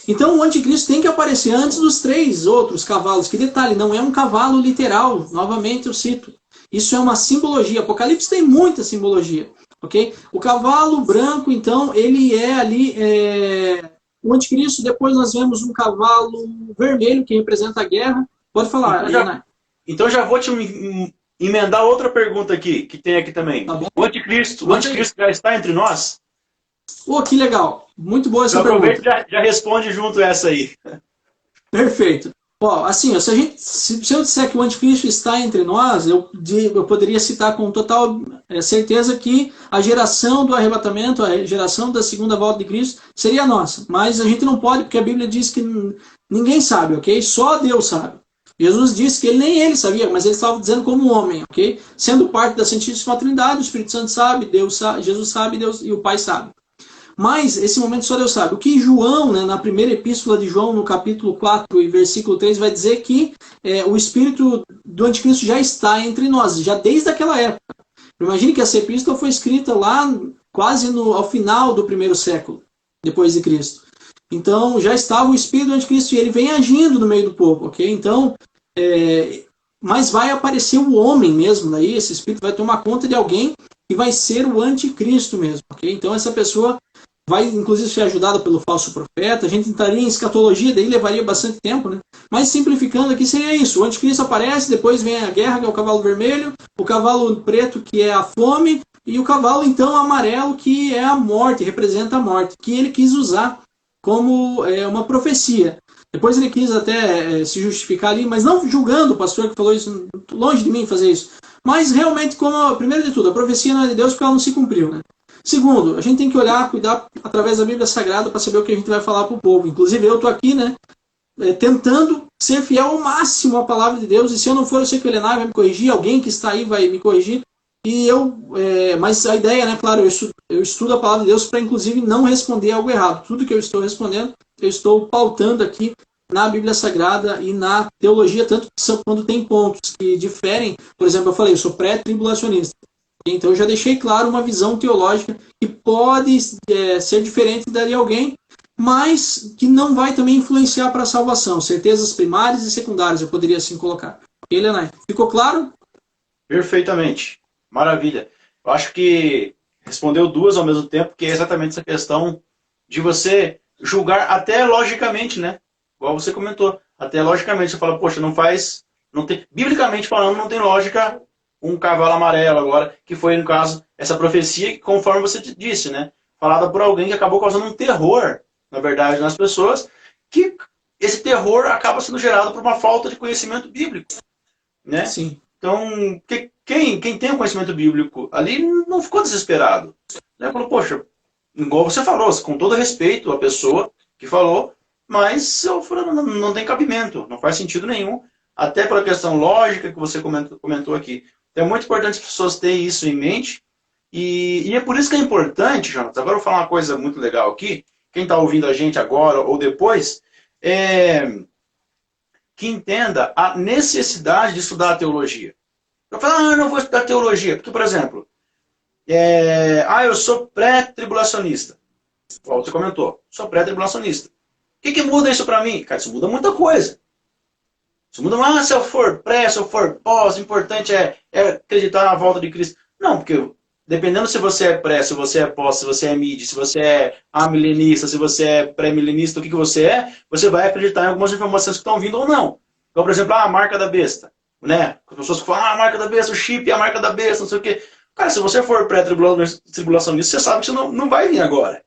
[SPEAKER 2] Então o anticristo tem que aparecer antes dos 3 outros cavalos. Que detalhe, não é um cavalo literal, novamente eu cito. Isso é uma simbologia. Apocalipse tem muita simbologia. Okay? O cavalo branco, então, ele é ali o anticristo. Depois nós vemos um cavalo vermelho, que representa a guerra. Pode falar,
[SPEAKER 1] então já vou te emendar outra pergunta aqui, que tem aqui também.
[SPEAKER 2] Tá bom?
[SPEAKER 1] O anticristo já está entre nós?
[SPEAKER 2] Que legal. Muito boa essa pergunta.
[SPEAKER 1] Aproveita e já responde junto essa aí.
[SPEAKER 2] Perfeito. Assim, se eu disser que o anticristo está entre nós, eu poderia citar com total certeza que a geração do arrebatamento, a geração da segunda volta de Cristo, seria a nossa. Mas a gente não pode, porque a Bíblia diz que ninguém sabe, ok? Só Deus sabe. Jesus disse que nem ele sabia, mas ele estava dizendo como homem, ok? Sendo parte da Santíssima Trindade, o Espírito Santo sabe, Deus sabe, Jesus sabe, Deus e o Pai sabe. Mas esse momento só Deus sabe. O que João, né, na primeira epístola de João, no capítulo 4 e versículo 3, vai dizer que o espírito do anticristo já está entre nós, já desde aquela época. Imagine que essa epístola foi escrita lá quase ao final do primeiro século, depois de Cristo. Então já estava o espírito do anticristo e ele vem agindo no meio do povo, ok? Então, mas vai aparecer o homem mesmo, daí esse espírito vai tomar conta de alguém que vai ser o anticristo mesmo, ok? Então essa pessoa vai inclusive ser ajudada pelo falso profeta. A gente entraria em escatologia, daí levaria bastante tempo, né? Mas simplificando aqui seria isso: o anticristo aparece, depois vem a guerra, que é o cavalo vermelho, o cavalo preto, que é a fome, e o cavalo então amarelo, que é a morte, representa a morte, que ele quis usar como uma profecia. Depois ele quis até se justificar ali, mas não julgando o pastor que falou isso, longe de mim fazer isso. Mas realmente, primeiro de tudo, a profecia não é de Deus porque ela não se cumpriu, né? Segundo, a gente tem que olhar, cuidar através da Bíblia Sagrada para saber o que a gente vai falar para o povo. Inclusive eu estou aqui, né, tentando ser fiel ao máximo à palavra de Deus, e se eu não for, eu sei que o Elenar vai me corrigir, alguém que está aí vai me corrigir, mas a ideia, né, claro, eu estudo a palavra de Deus para inclusive não responder algo errado. Tudo que eu estou respondendo, eu estou pautando aqui na Bíblia Sagrada e na teologia, tanto que quando tem pontos que diferem. Por exemplo, eu falei, eu sou pré-tribulacionista. Então eu já deixei claro uma visão teológica que pode ser diferente da de alguém, mas que não vai também influenciar para a salvação. Certezas primárias e secundárias, eu poderia assim colocar. Ok, Lenay? Ficou claro?
[SPEAKER 1] Perfeitamente. Maravilha. Eu acho que respondeu duas ao mesmo tempo, que é exatamente essa questão de você julgar até logicamente, né? Igual você comentou. Até logicamente. Você fala, poxa, biblicamente falando, não tem lógica um cavalo amarelo agora, que foi, no caso, essa profecia, conforme você disse, né? Falada por alguém que acabou causando um terror, na verdade, nas pessoas, que esse terror acaba sendo gerado por uma falta de conhecimento bíblico, né?
[SPEAKER 2] Sim.
[SPEAKER 1] Então, quem tem o conhecimento bíblico ali não ficou desesperado, né? Falou, poxa, igual você falou, com todo respeito à pessoa que falou, mas eu falei, não tem cabimento, não faz sentido nenhum, até pela questão lógica que você comentou aqui. Então é muito importante as pessoas terem isso em mente. E é por isso que é importante, Jonas, agora eu vou falar uma coisa muito legal aqui. Quem está ouvindo a gente agora ou depois, que entenda a necessidade de estudar a teologia. Eu falo, eu não vou estudar teologia. Porque, por exemplo, eu sou pré-tribulacionista. Como você comentou, sou pré-tribulacionista. O que muda isso para mim? Cara, isso muda muita coisa. Isso muda, se eu for pré, se eu for pós, o importante é acreditar na volta de Cristo. Não, porque dependendo se você é pré, se você é pós, se você é mid, se você é amilenista, se você é pré-milenista, o que você é, você vai acreditar em algumas informações que estão vindo ou não. Então, por exemplo, a marca da besta, né? As pessoas falam, a marca da besta, o chip é a marca da besta, não sei o quê. Cara, se você for pré-tribulacionista, você sabe que você não vai vir agora.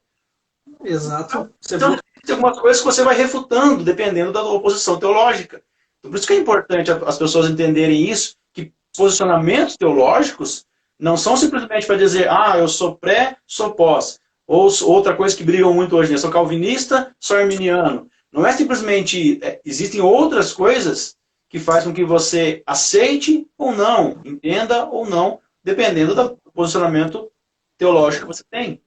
[SPEAKER 2] Exato.
[SPEAKER 1] Então, tem algumas coisas que você vai refutando, dependendo da oposição teológica. Então, por isso que é importante as pessoas entenderem isso, que posicionamentos teológicos não são simplesmente para dizer, eu sou pré, sou pós. Ou outra coisa que brigam muito hoje, né? Sou calvinista, sou arminiano. Não é simplesmente... existem outras coisas que fazem com que você aceite ou não, entenda ou não, dependendo do posicionamento teológico que você tem.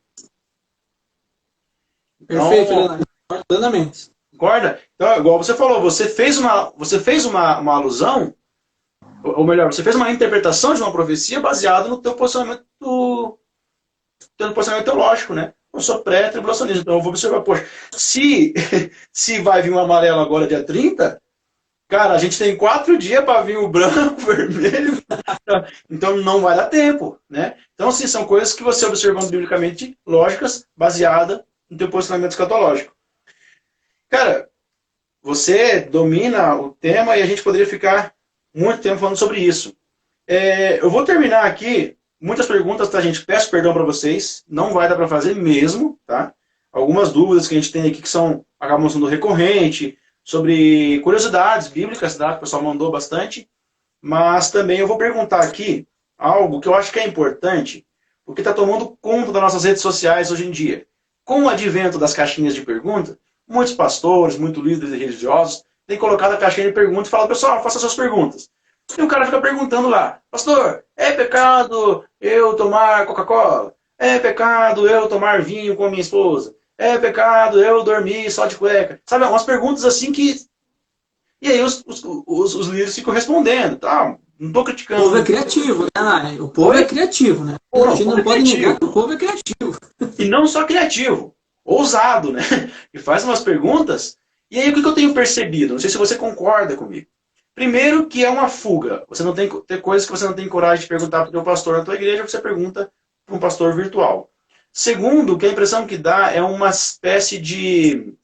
[SPEAKER 2] Perfeito, Leonardo. Plenamente.
[SPEAKER 1] Concorda? Então, igual você falou, você fez uma alusão, ou melhor, você fez uma interpretação de uma profecia baseada no teu posicionamento teológico, né? Eu sou pré-tribulacionista, então eu vou observar, poxa, se vai vir um amarelo agora dia 30, cara, a gente tem 4 dias para vir o branco, o vermelho, então não vai dar tempo, né? Então, assim, são coisas que você observando biblicamente lógicas, baseada no teu posicionamento escatológico. Cara, você domina o tema e a gente poderia ficar muito tempo falando sobre isso. Eu vou terminar aqui. Muitas perguntas, tá, gente? Peço perdão para vocês. Não vai dar para fazer mesmo, tá? Algumas dúvidas que a gente tem aqui que acabam sendo recorrente, sobre curiosidades bíblicas, tá? O pessoal mandou bastante. Mas também eu vou perguntar aqui algo que eu acho que é importante, porque está tomando conta das nossas redes sociais hoje em dia. Com o advento das caixinhas de pergunta, muitos pastores, muitos líderes religiosos têm colocado a caixinha de perguntas e falado, pessoal, faça suas perguntas. E o cara fica perguntando lá, pastor, é pecado eu tomar Coca-Cola? É pecado eu tomar vinho com a minha esposa? É pecado eu dormir só de cueca? Sabe, umas perguntas assim que... E aí os líderes ficam respondendo, tá? Não estou criticando.
[SPEAKER 2] O povo é criativo, né? O povo é criativo, né? A gente não pode negar que o povo é criativo.
[SPEAKER 1] E não só criativo, ousado, né? E faz umas perguntas. E aí o que eu tenho percebido? Não sei se você concorda comigo. Primeiro que é uma fuga. Você não tem coisas que você não tem coragem de perguntar para o teu pastor na tua igreja, você pergunta para um pastor virtual. Segundo, que a impressão que dá é uma espécie de...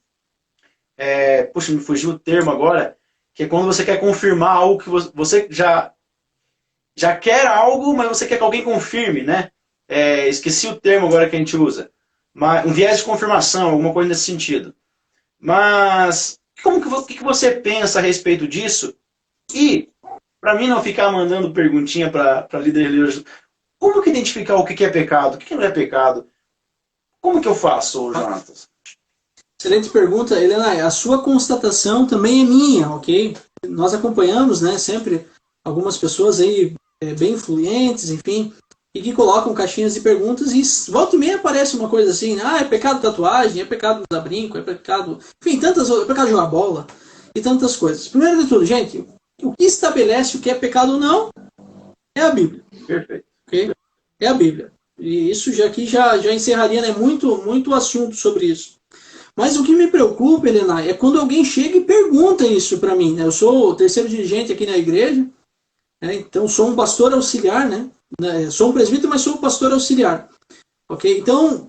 [SPEAKER 1] puxa, me fugiu o termo agora, que é quando você quer confirmar algo que você já quer algo, mas você quer que alguém confirme, né? Esqueci o termo agora que a gente usa. Um viés de confirmação, alguma coisa nesse sentido. Mas, o que você pensa a respeito disso? E, para mim não ficar mandando perguntinha para líder religioso, como que identificar o que é pecado, o que não é pecado? Como que eu faço, Jonatas?
[SPEAKER 2] Excelente pergunta, Helena. A sua constatação também é minha, ok? Nós acompanhamos, né, sempre algumas pessoas aí bem influentes, enfim, e que colocam caixinhas de perguntas e volta e meia aparece uma coisa assim, é pecado tatuagem, é pecado usar brinco, é pecado... Enfim, é pecado jogar bola e tantas coisas. Primeiro de tudo, gente, o que estabelece o que é pecado ou não é a Bíblia.
[SPEAKER 1] Perfeito.
[SPEAKER 2] Okay? É a Bíblia. E isso já encerraria, né, muito assunto sobre isso. Mas o que me preocupa, Helena, é quando alguém chega e pergunta isso para mim. Né? Eu sou o terceiro dirigente aqui na igreja, então sou um pastor auxiliar, né? Sou um presbítero, mas sou um pastor auxiliar. Ok? Então,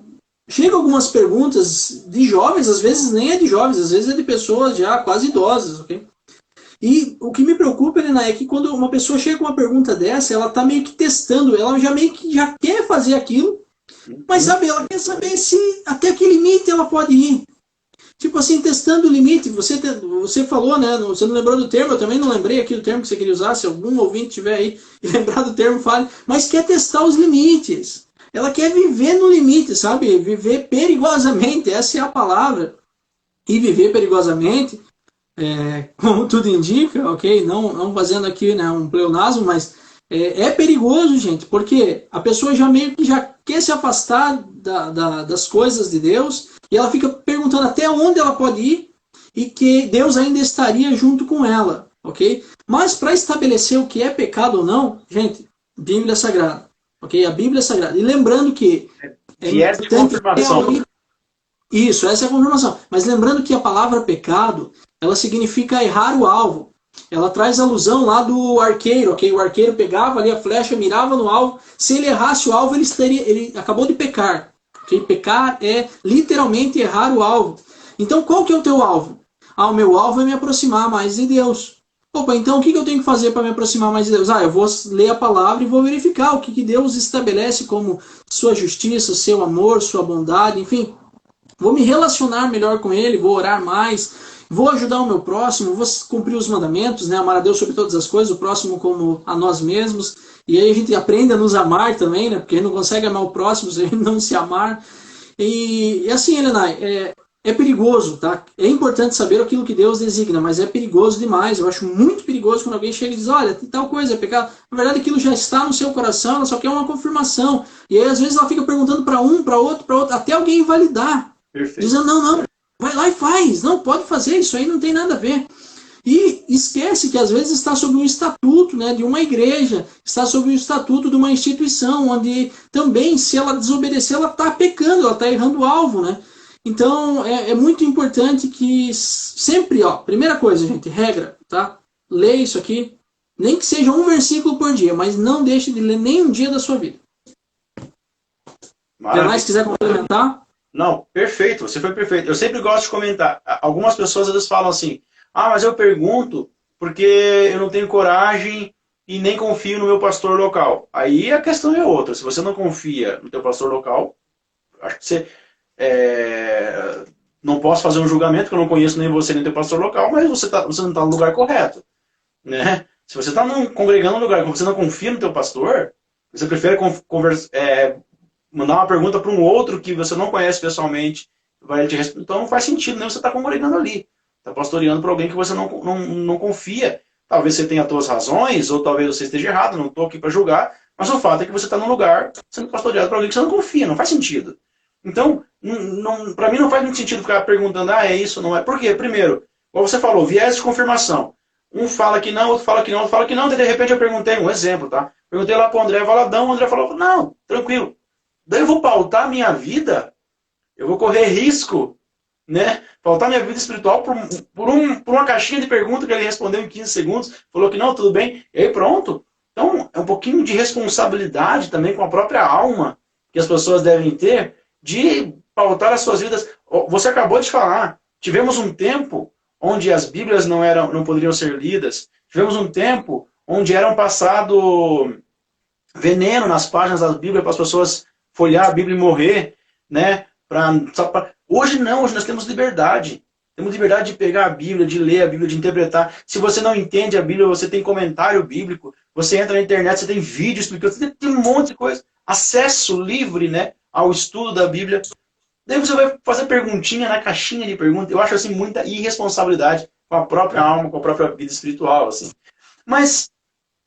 [SPEAKER 2] chegam algumas perguntas de jovens, às vezes nem é de jovens, às vezes é de pessoas já quase idosas, ok? E o que me preocupa, Helena, é que quando uma pessoa chega com uma pergunta dessa, ela está meio que testando, ela já meio que já quer fazer aquilo, mas sabe, ela quer saber se até que limite ela pode ir. Tipo assim, testando o limite. Você falou, né? Você não lembrou do termo, eu também não lembrei aqui do termo que você queria usar. Se algum ouvinte tiver aí e lembrar do termo, fale. Mas quer testar os limites. Ela quer viver no limite, sabe? Viver perigosamente, essa é a palavra. E viver perigosamente, como tudo indica, ok? Não fazendo aqui, né, um pleonasmo, mas é perigoso, gente, porque a pessoa já meio que já quer se afastar das coisas de Deus e ela fica perguntando até onde ela pode ir e que Deus ainda estaria junto com ela, ok? Mas para estabelecer o que é pecado ou não, gente, Bíblia Sagrada, ok? A Bíblia Sagrada. E lembrando que...
[SPEAKER 1] viés de confirmação.
[SPEAKER 2] Isso, essa é a confirmação. Mas lembrando que a palavra pecado, ela significa errar o alvo. Ela traz alusão lá do arqueiro, ok? O arqueiro pegava ali a flecha, mirava no alvo. Se ele errasse o alvo, ele acabou de pecar. Okay? Pecar é literalmente errar o alvo. Então, qual que é o teu alvo? O meu alvo é me aproximar mais de Deus. Opa, então o que eu tenho que fazer para me aproximar mais de Deus? Eu vou ler a palavra e vou verificar o que Deus estabelece como sua justiça, seu amor, sua bondade, enfim. Vou me relacionar melhor com Ele, vou orar mais, vou ajudar o meu próximo, vou cumprir os mandamentos, né? Amar a Deus sobre todas as coisas, o próximo como a nós mesmos. E aí a gente aprende a nos amar também, né? Porque a gente não consegue amar o próximo se a gente não se amar. E assim, Helena, é perigoso, tá? É importante saber aquilo que Deus designa, mas é perigoso demais. Eu acho muito perigoso quando alguém chega e diz, olha, tal coisa é pecado. Na verdade, aquilo já está no seu coração, ela só quer uma confirmação. E aí, às vezes, ela fica perguntando para um, para outro, até alguém validar.
[SPEAKER 1] Perfeito.
[SPEAKER 2] Dizendo, não, vai lá e faz. Não, pode fazer, isso aí não tem nada a ver. E esquece que às vezes está sob um estatuto, né, de uma igreja, está sob o estatuto de uma instituição, onde também, se ela desobedecer, ela está pecando, ela está errando o alvo, né? Então, é muito importante que sempre, primeira coisa, gente, regra, tá? Lê isso aqui, nem que seja um versículo por dia, mas não deixe de ler nem um dia da sua vida.
[SPEAKER 1] Maravilha.
[SPEAKER 2] Se quiser complementar?
[SPEAKER 1] Não, perfeito, você foi perfeito. Eu sempre gosto de comentar. Algumas pessoas às vezes falam assim, mas eu pergunto porque eu não tenho coragem e nem confio no meu pastor local. Aí a questão é outra. Se você não confia no teu pastor local, acho que você... não posso fazer um julgamento, porque eu não conheço nem você nem teu pastor local, mas você não está no lugar correto. Né? Se você está congregando no lugar que você não confia no teu pastor, você prefere mandar uma pergunta para um outro que você não conhece pessoalmente, vai te responder. Então não faz sentido nem você estar congregando ali. Está pastoreando para alguém que você não confia. Talvez você tenha as suas razões, ou talvez você esteja errado, não estou aqui para julgar, mas o fato é que você está num lugar sendo pastoreado para alguém que você não confia, não faz sentido. Então, para mim não faz muito sentido ficar perguntando, é isso, não é. Por quê? Primeiro, como você falou, viés de confirmação. Um fala que não, outro fala que não, outro fala que não, daí de repente eu perguntei, um exemplo, tá? Perguntei lá para o André Valadão, o André falou, não, tranquilo. Daí eu vou pautar a minha vida, eu vou correr risco, né? Pautar minha vida espiritual por uma caixinha de perguntas que ele respondeu em 15 segundos, falou que não, tudo bem, e aí pronto. Então, é um pouquinho de responsabilidade também com a própria alma que as pessoas devem ter de pautar as suas vidas. Você acabou de falar, tivemos um tempo onde as Bíblias não poderiam ser lidas, tivemos um tempo onde eram passado veneno nas páginas da Bíblia para as pessoas folhear a Bíblia e morrer, né? Hoje não, hoje nós temos liberdade. Temos liberdade de pegar a Bíblia, de ler a Bíblia, de interpretar. Se você não entende a Bíblia, você tem comentário bíblico, você entra na internet, você tem vídeo explicando, você tem um monte de coisa. Acesso livre, né, ao estudo da Bíblia. Daí você vai fazer perguntinha na caixinha de perguntas. Eu acho assim muita irresponsabilidade com a própria alma, com a própria vida espiritual, assim. Mas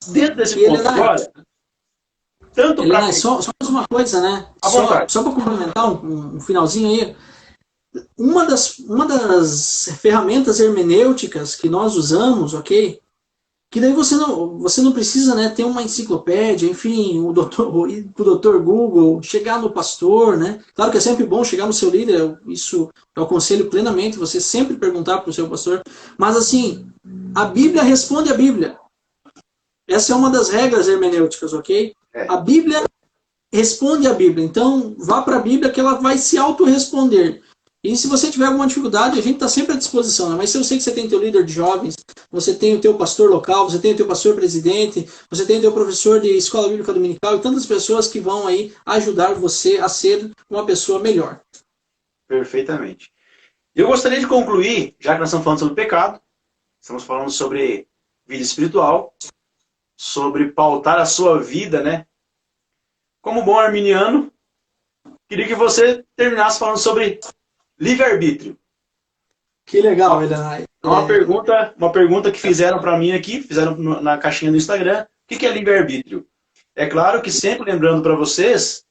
[SPEAKER 1] dentro desse ponto agora, tanto para
[SPEAKER 2] só mais uma coisa, né? Só para complementar um finalzinho aí. Uma das ferramentas hermenêuticas que nós usamos, ok? Que daí você não precisa, né, ter uma enciclopédia, enfim, o doutor Google, chegar no pastor, né? Claro que é sempre bom chegar no seu líder, isso eu aconselho plenamente, você sempre perguntar para o seu pastor. Mas assim, a Bíblia responde a Bíblia. Essa é uma das regras hermenêuticas, ok? A Bíblia responde a Bíblia. Então, vá para a Bíblia que ela vai se autorresponder. E se você tiver alguma dificuldade, a gente está sempre à disposição. Né? Mas se eu sei que você tem o teu líder de jovens, você tem o teu pastor local, você tem o teu pastor presidente, você tem o teu professor de escola bíblica dominical e tantas pessoas que vão aí ajudar você a ser uma pessoa melhor.
[SPEAKER 1] Perfeitamente. Eu gostaria de concluir, já que nós estamos falando sobre pecado, estamos falando sobre vida espiritual, sobre pautar a sua vida, né? Como bom arminiano, queria que você terminasse falando sobre livre-arbítrio.
[SPEAKER 2] Que legal, Helena.
[SPEAKER 1] Uma pergunta que fizeram para mim aqui, fizeram na caixinha do Instagram. O que é livre-arbítrio? É claro que sempre lembrando para vocês,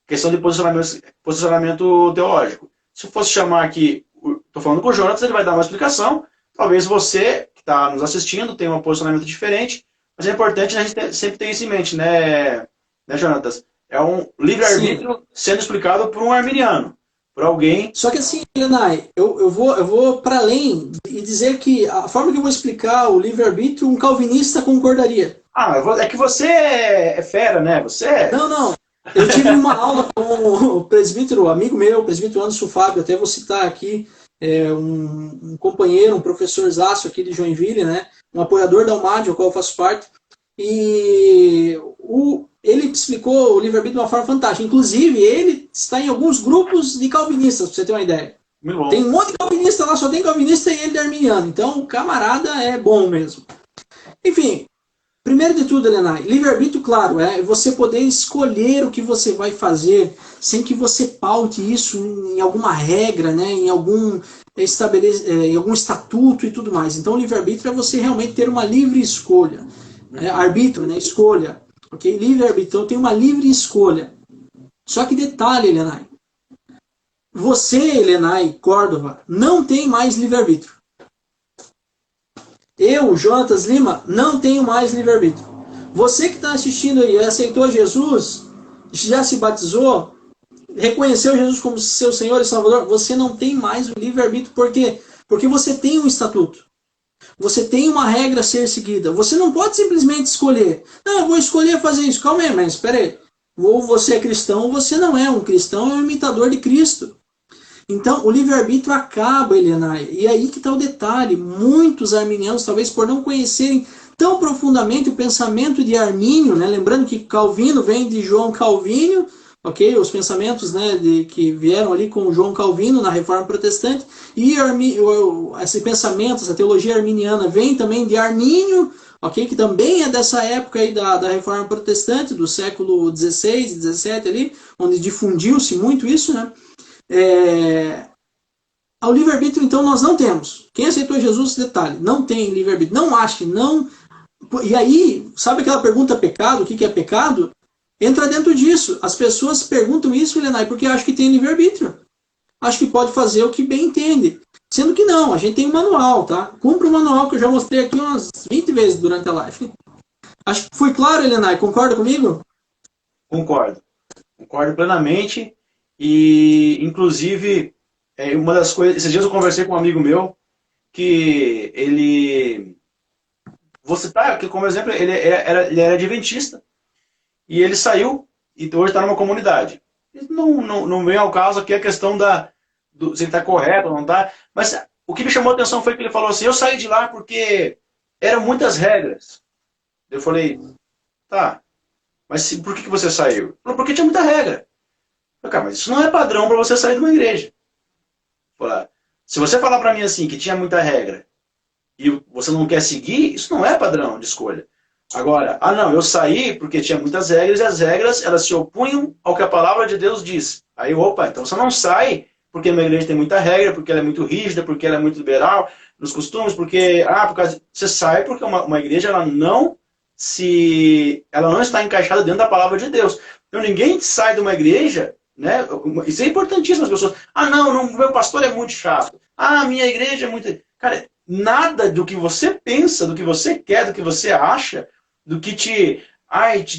[SPEAKER 1] questão de posicionamento teológico. Se eu fosse chamar aqui, estou falando com o Jonatas, ele vai dar uma explicação. Talvez você, que está nos assistindo, tenha um posicionamento diferente, mas é importante a gente sempre ter isso em mente, né Jonatas? É um livre-arbítrio sendo explicado por um arminiano. Por alguém.
[SPEAKER 2] Só que assim, Lenai, eu vou para além e dizer que a forma que eu vou explicar o livre-arbítrio, um calvinista concordaria.
[SPEAKER 1] É que você é fera, né?
[SPEAKER 2] Não. Eu tive uma aula com o presbítero, amigo meu, o presbítero Anderson Fábio, até vou citar aqui, um companheiro, um professor Zácio aqui de Joinville, né? um apoiador da UMAD, ao qual eu faço parte, e ele explicou o livre-arbítrio de uma forma fantástica. Inclusive, ele está em alguns grupos de calvinistas, para você ter uma ideia.
[SPEAKER 1] Muito bom.
[SPEAKER 2] Tem um monte de calvinista lá, só tem calvinista e ele de arminiano. Então, o camarada é bom mesmo. Enfim, primeiro de tudo, Elenay, livre-arbítrio, claro, é você poder escolher o que você vai fazer sem que você paute isso em alguma regra, né, em algum estatuto e tudo mais. Então, livre-arbítrio é você realmente ter uma livre escolha. Arbítrio, né, escolha. Okay? Livre-arbítrio, então tem uma livre escolha. Só que detalhe, Elenay, você, Elenay Córdova, não tem mais livre-arbítrio. Eu, Jonatas Lima, não tenho mais livre-arbítrio. Você que está assistindo aí, aceitou Jesus, já se batizou, reconheceu Jesus como seu Senhor e Salvador, você não tem mais o livre-arbítrio. Por quê? Porque você tem um estatuto. Você tem uma regra a ser seguida. Você não pode simplesmente escolher. Não, eu vou escolher fazer isso. Calma aí, mas espera aí. Ou você é cristão ou você não é. Um cristão é um imitador de Cristo. Então, o livre-arbítrio acaba, Elenay. E aí que está o detalhe. Muitos arminianos, talvez por não conhecerem tão profundamente o pensamento de Armínio, né? Lembrando que Calvino vem de João Calvino, ok? Os pensamentos, né, que vieram ali com João Calvino na Reforma Protestante, e esse pensamento, essa teologia arminiana vem também de Armínio, ok? Que também é dessa época aí da Reforma Protestante, do século XVI e XVII ali, onde difundiu-se muito isso, né? Ao livre-arbítrio, então, nós não temos. Quem aceitou Jesus, detalhe, não tem livre-arbítrio. Não ache, não... E aí, sabe aquela pergunta pecado? O que é pecado? Entra dentro disso. As pessoas perguntam isso, Elenay, porque acham que tem livre-arbítrio. Acho que pode fazer o que bem entende. Sendo que não, a gente tem um manual, tá? Cumpre o manual que eu já mostrei aqui umas 20 vezes durante a live. Acho que foi claro, Elenay. Concorda comigo?
[SPEAKER 1] Concordo. Concordo plenamente. E, inclusive, uma das coisas... Esses dias eu conversei com um amigo meu que ele... Vou citar aqui como exemplo, ele era adventista. E ele saiu e hoje está numa comunidade. Não vem ao caso aqui a questão se ele está correto ou não está. Mas o que me chamou a atenção foi que ele falou assim, eu saí de lá porque eram muitas regras. Eu falei, tá, mas por que você saiu? Ele falou, porque tinha muita regra. Eu falei, cara, mas isso não é padrão para você sair de uma igreja. Falei, se você falar para mim assim, que tinha muita regra, e você não quer seguir, isso não é padrão de escolha. Agora, não, eu saí porque tinha muitas regras e as regras, elas se opunham ao que a palavra de Deus diz. Aí, opa, então você não sai porque a minha igreja tem muita regra, porque ela é muito rígida, porque ela é muito liberal nos costumes, porque, por causa... Você sai porque uma igreja, ela não está encaixada dentro da palavra de Deus. Então ninguém sai de uma igreja, né? Isso é importantíssimo as pessoas. Não, meu pastor é muito chato. Minha igreja é muito... Cara, nada do que você pensa, do que você quer, do que você acha, do que te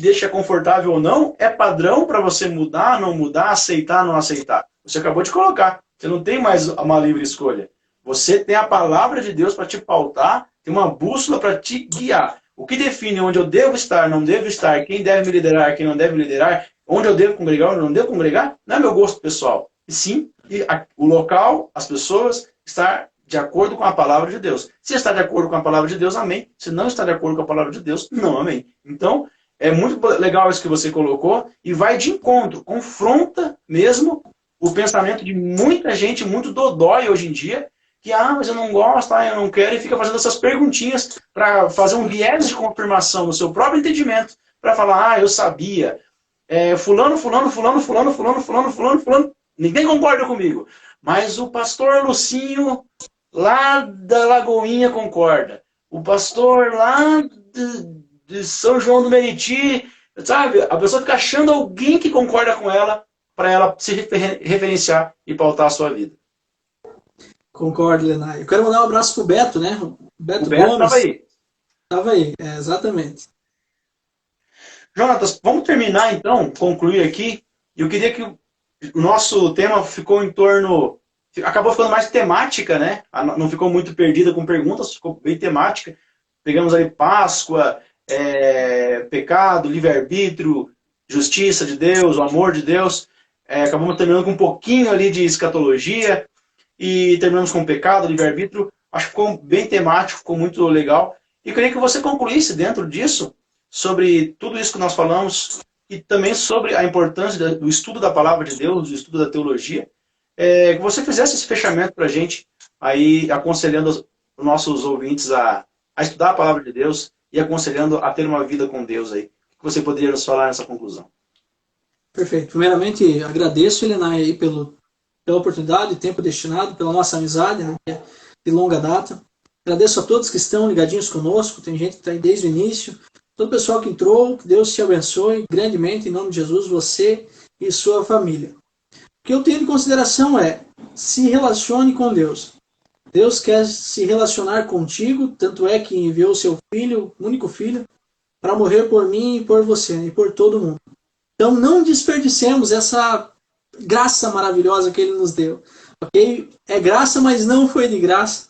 [SPEAKER 1] deixa confortável ou não, é padrão para você mudar, não mudar, aceitar, não aceitar. Você acabou de colocar. Você não tem mais uma livre escolha. Você tem a palavra de Deus para te pautar, tem uma bússola para te guiar. O que define onde eu devo estar, não devo estar, quem deve me liderar, quem não deve me liderar, onde eu devo congregar, onde eu não devo congregar, não é meu gosto pessoal. E sim, o local, as pessoas, estar de acordo com a palavra de Deus. Se está de acordo com a palavra de Deus, amém. Se não está de acordo com a palavra de Deus, não, amém. Então, é muito legal isso que você colocou e vai de encontro, confronta mesmo o pensamento de muita gente, muito dodói hoje em dia, que, mas eu não gosto, eu não quero, e fica fazendo essas perguntinhas para fazer um viés de confirmação no seu próprio entendimento, para falar, eu sabia. Fulano, ninguém concorda comigo. Mas o pastor Lucinho, lá da Lagoinha, concorda. O pastor lá de São João do Meriti, sabe? A pessoa fica achando alguém que concorda com ela, para ela se referenciar e pautar a sua vida.
[SPEAKER 2] Concordo, Lenay. Eu quero mandar um abraço pro Beto, né? O Beto
[SPEAKER 1] Gomes.
[SPEAKER 2] Estava aí. Estava aí, exatamente.
[SPEAKER 1] Jonatas, vamos terminar então, concluir aqui. Eu queria que o nosso tema ficou em torno... Acabou ficando mais temática, né? Não ficou muito perdida com perguntas, ficou bem temática. Pegamos aí Páscoa, pecado, livre-arbítrio, justiça de Deus, o amor de Deus. Acabamos terminando com um pouquinho ali de escatologia. E terminamos com pecado, livre-arbítrio. Acho que ficou bem temático, ficou muito legal. E eu queria que você concluísse dentro disso, sobre tudo isso que nós falamos, e também sobre a importância do estudo da palavra de Deus, do estudo da teologia, que você fizesse esse fechamento para a gente, aí aconselhando os nossos ouvintes a estudar a palavra de Deus e aconselhando a ter uma vida com Deus aí. O que você poderia nos falar nessa conclusão?
[SPEAKER 2] Perfeito. Primeiramente, agradeço, Elenay, aí pela oportunidade, tempo destinado, pela nossa amizade, né, que é de longa data. Agradeço a todos que estão ligadinhos conosco, tem gente que está aí desde o início, todo o pessoal que entrou, que Deus te abençoe grandemente, em nome de Jesus, você e sua família. O que eu tenho de consideração é, se relacione com Deus. Deus quer se relacionar contigo, tanto é que enviou o seu filho, único filho, para morrer por mim e por você, e por todo mundo. Então não desperdicemos essa graça maravilhosa que ele nos deu. Ok? É graça, mas não foi de graça.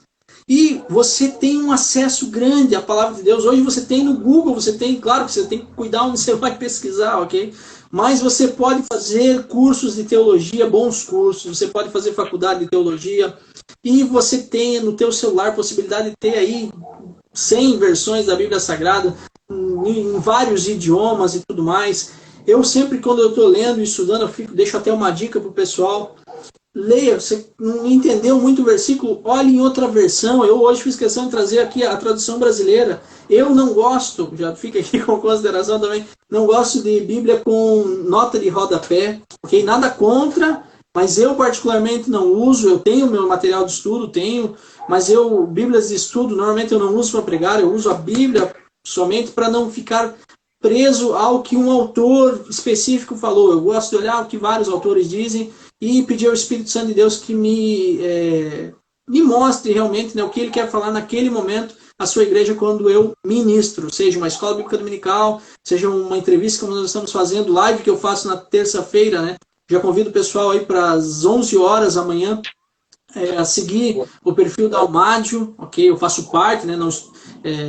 [SPEAKER 2] E você tem um acesso grande à palavra de Deus. Hoje você tem no Google, você tem, claro que você tem que cuidar onde você vai pesquisar, ok? Mas você pode fazer cursos de teologia, bons cursos, você pode fazer faculdade de teologia, e você tem no teu celular a possibilidade de ter aí 100 versões da Bíblia Sagrada, em vários idiomas e tudo mais. Eu sempre, quando eu estou lendo e estudando, deixo até uma dica para o pessoal. Leia, você não entendeu muito o versículo, olhe em outra versão. Eu hoje fiz questão de trazer aqui a tradução brasileira. Eu não gosto, já fica aqui com consideração também, não gosto de Bíblia com nota de rodapé, ok? Nada contra, mas eu particularmente não uso. Eu tenho meu material de estudo, mas Bíblias de estudo, normalmente eu não uso para pregar, eu uso a Bíblia somente para não ficar preso ao que um autor específico falou. Eu gosto de olhar o que vários autores dizem e pedir ao Espírito Santo de Deus que me mostre realmente, né, o que ele quer falar naquele momento à sua igreja quando eu ministro, seja uma escola bíblica dominical, seja uma entrevista como nós estamos fazendo, live que eu faço na terça-feira, né? Já convido o pessoal aí para as 11 horas amanhã a seguir o perfil da Almádio, ok? Eu faço parte, né?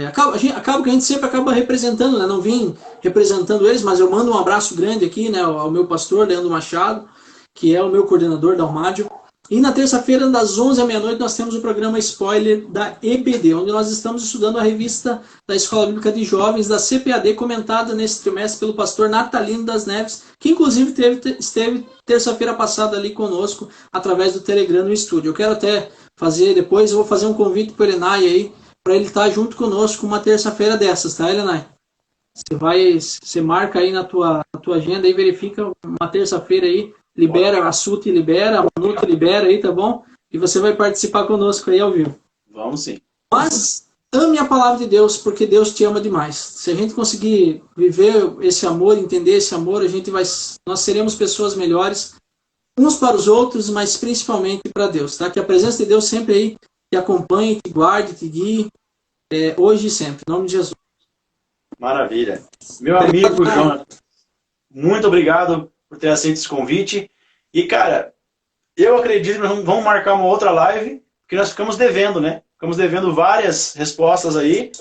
[SPEAKER 2] Acaba que a gente sempre acaba representando, né? Não vim representando eles, mas eu mando um abraço grande aqui, né, ao meu pastor, Leandro Machado, que é o meu coordenador da Almádio. E na terça-feira, das 11 à meia-noite, nós temos o programa Spoiler da EBD, onde nós estamos estudando a revista da Escola Bíblica de Jovens, da CPAD, comentada nesse trimestre pelo pastor Natalino das Neves, que inclusive esteve terça-feira passada ali conosco, através do Telegram no estúdio. Eu quero até fazer, depois eu vou fazer um convite para o Elenay aí, para ele estar junto conosco uma terça-feira dessas, tá, Elenay? Você marca aí na tua agenda e verifica uma terça-feira aí, libera, a Suti libera, a Manuto libera aí, tá bom? E você vai participar conosco aí ao vivo.
[SPEAKER 1] Vamos sim.
[SPEAKER 2] Mas ame a palavra de Deus, porque Deus te ama demais. Se a gente conseguir viver esse amor, entender esse amor, nós seremos pessoas melhores, uns para os outros, mas principalmente para Deus, tá? Que a presença de Deus sempre aí te acompanhe, te guarde, te guie, hoje e sempre. Em nome de Jesus.
[SPEAKER 1] Maravilha. Meu amigo Jonathan, muito obrigado por ter aceito esse convite. E, cara, eu acredito que nós vamos marcar uma outra live, porque nós ficamos devendo, né? Ficamos devendo várias respostas aí.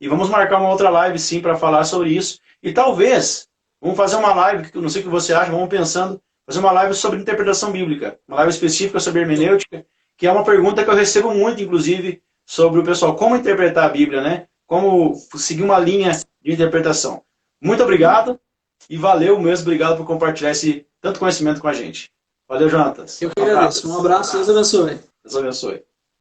[SPEAKER 1] E vamos marcar uma outra live, sim, para falar sobre isso. E talvez, vamos fazer uma live, que eu não sei o que você acha, vamos pensando, fazer uma live sobre interpretação bíblica. Uma live específica sobre hermenêutica, que é uma pergunta que eu recebo muito, inclusive, sobre o pessoal, como interpretar a Bíblia, né? Como seguir uma linha de interpretação. Muito obrigado e valeu mesmo, obrigado por compartilhar esse tanto conhecimento com a gente. Valeu, Jonatas.
[SPEAKER 2] Eu que agradeço. Um abraço, Deus abençoe.
[SPEAKER 1] Deus abençoe.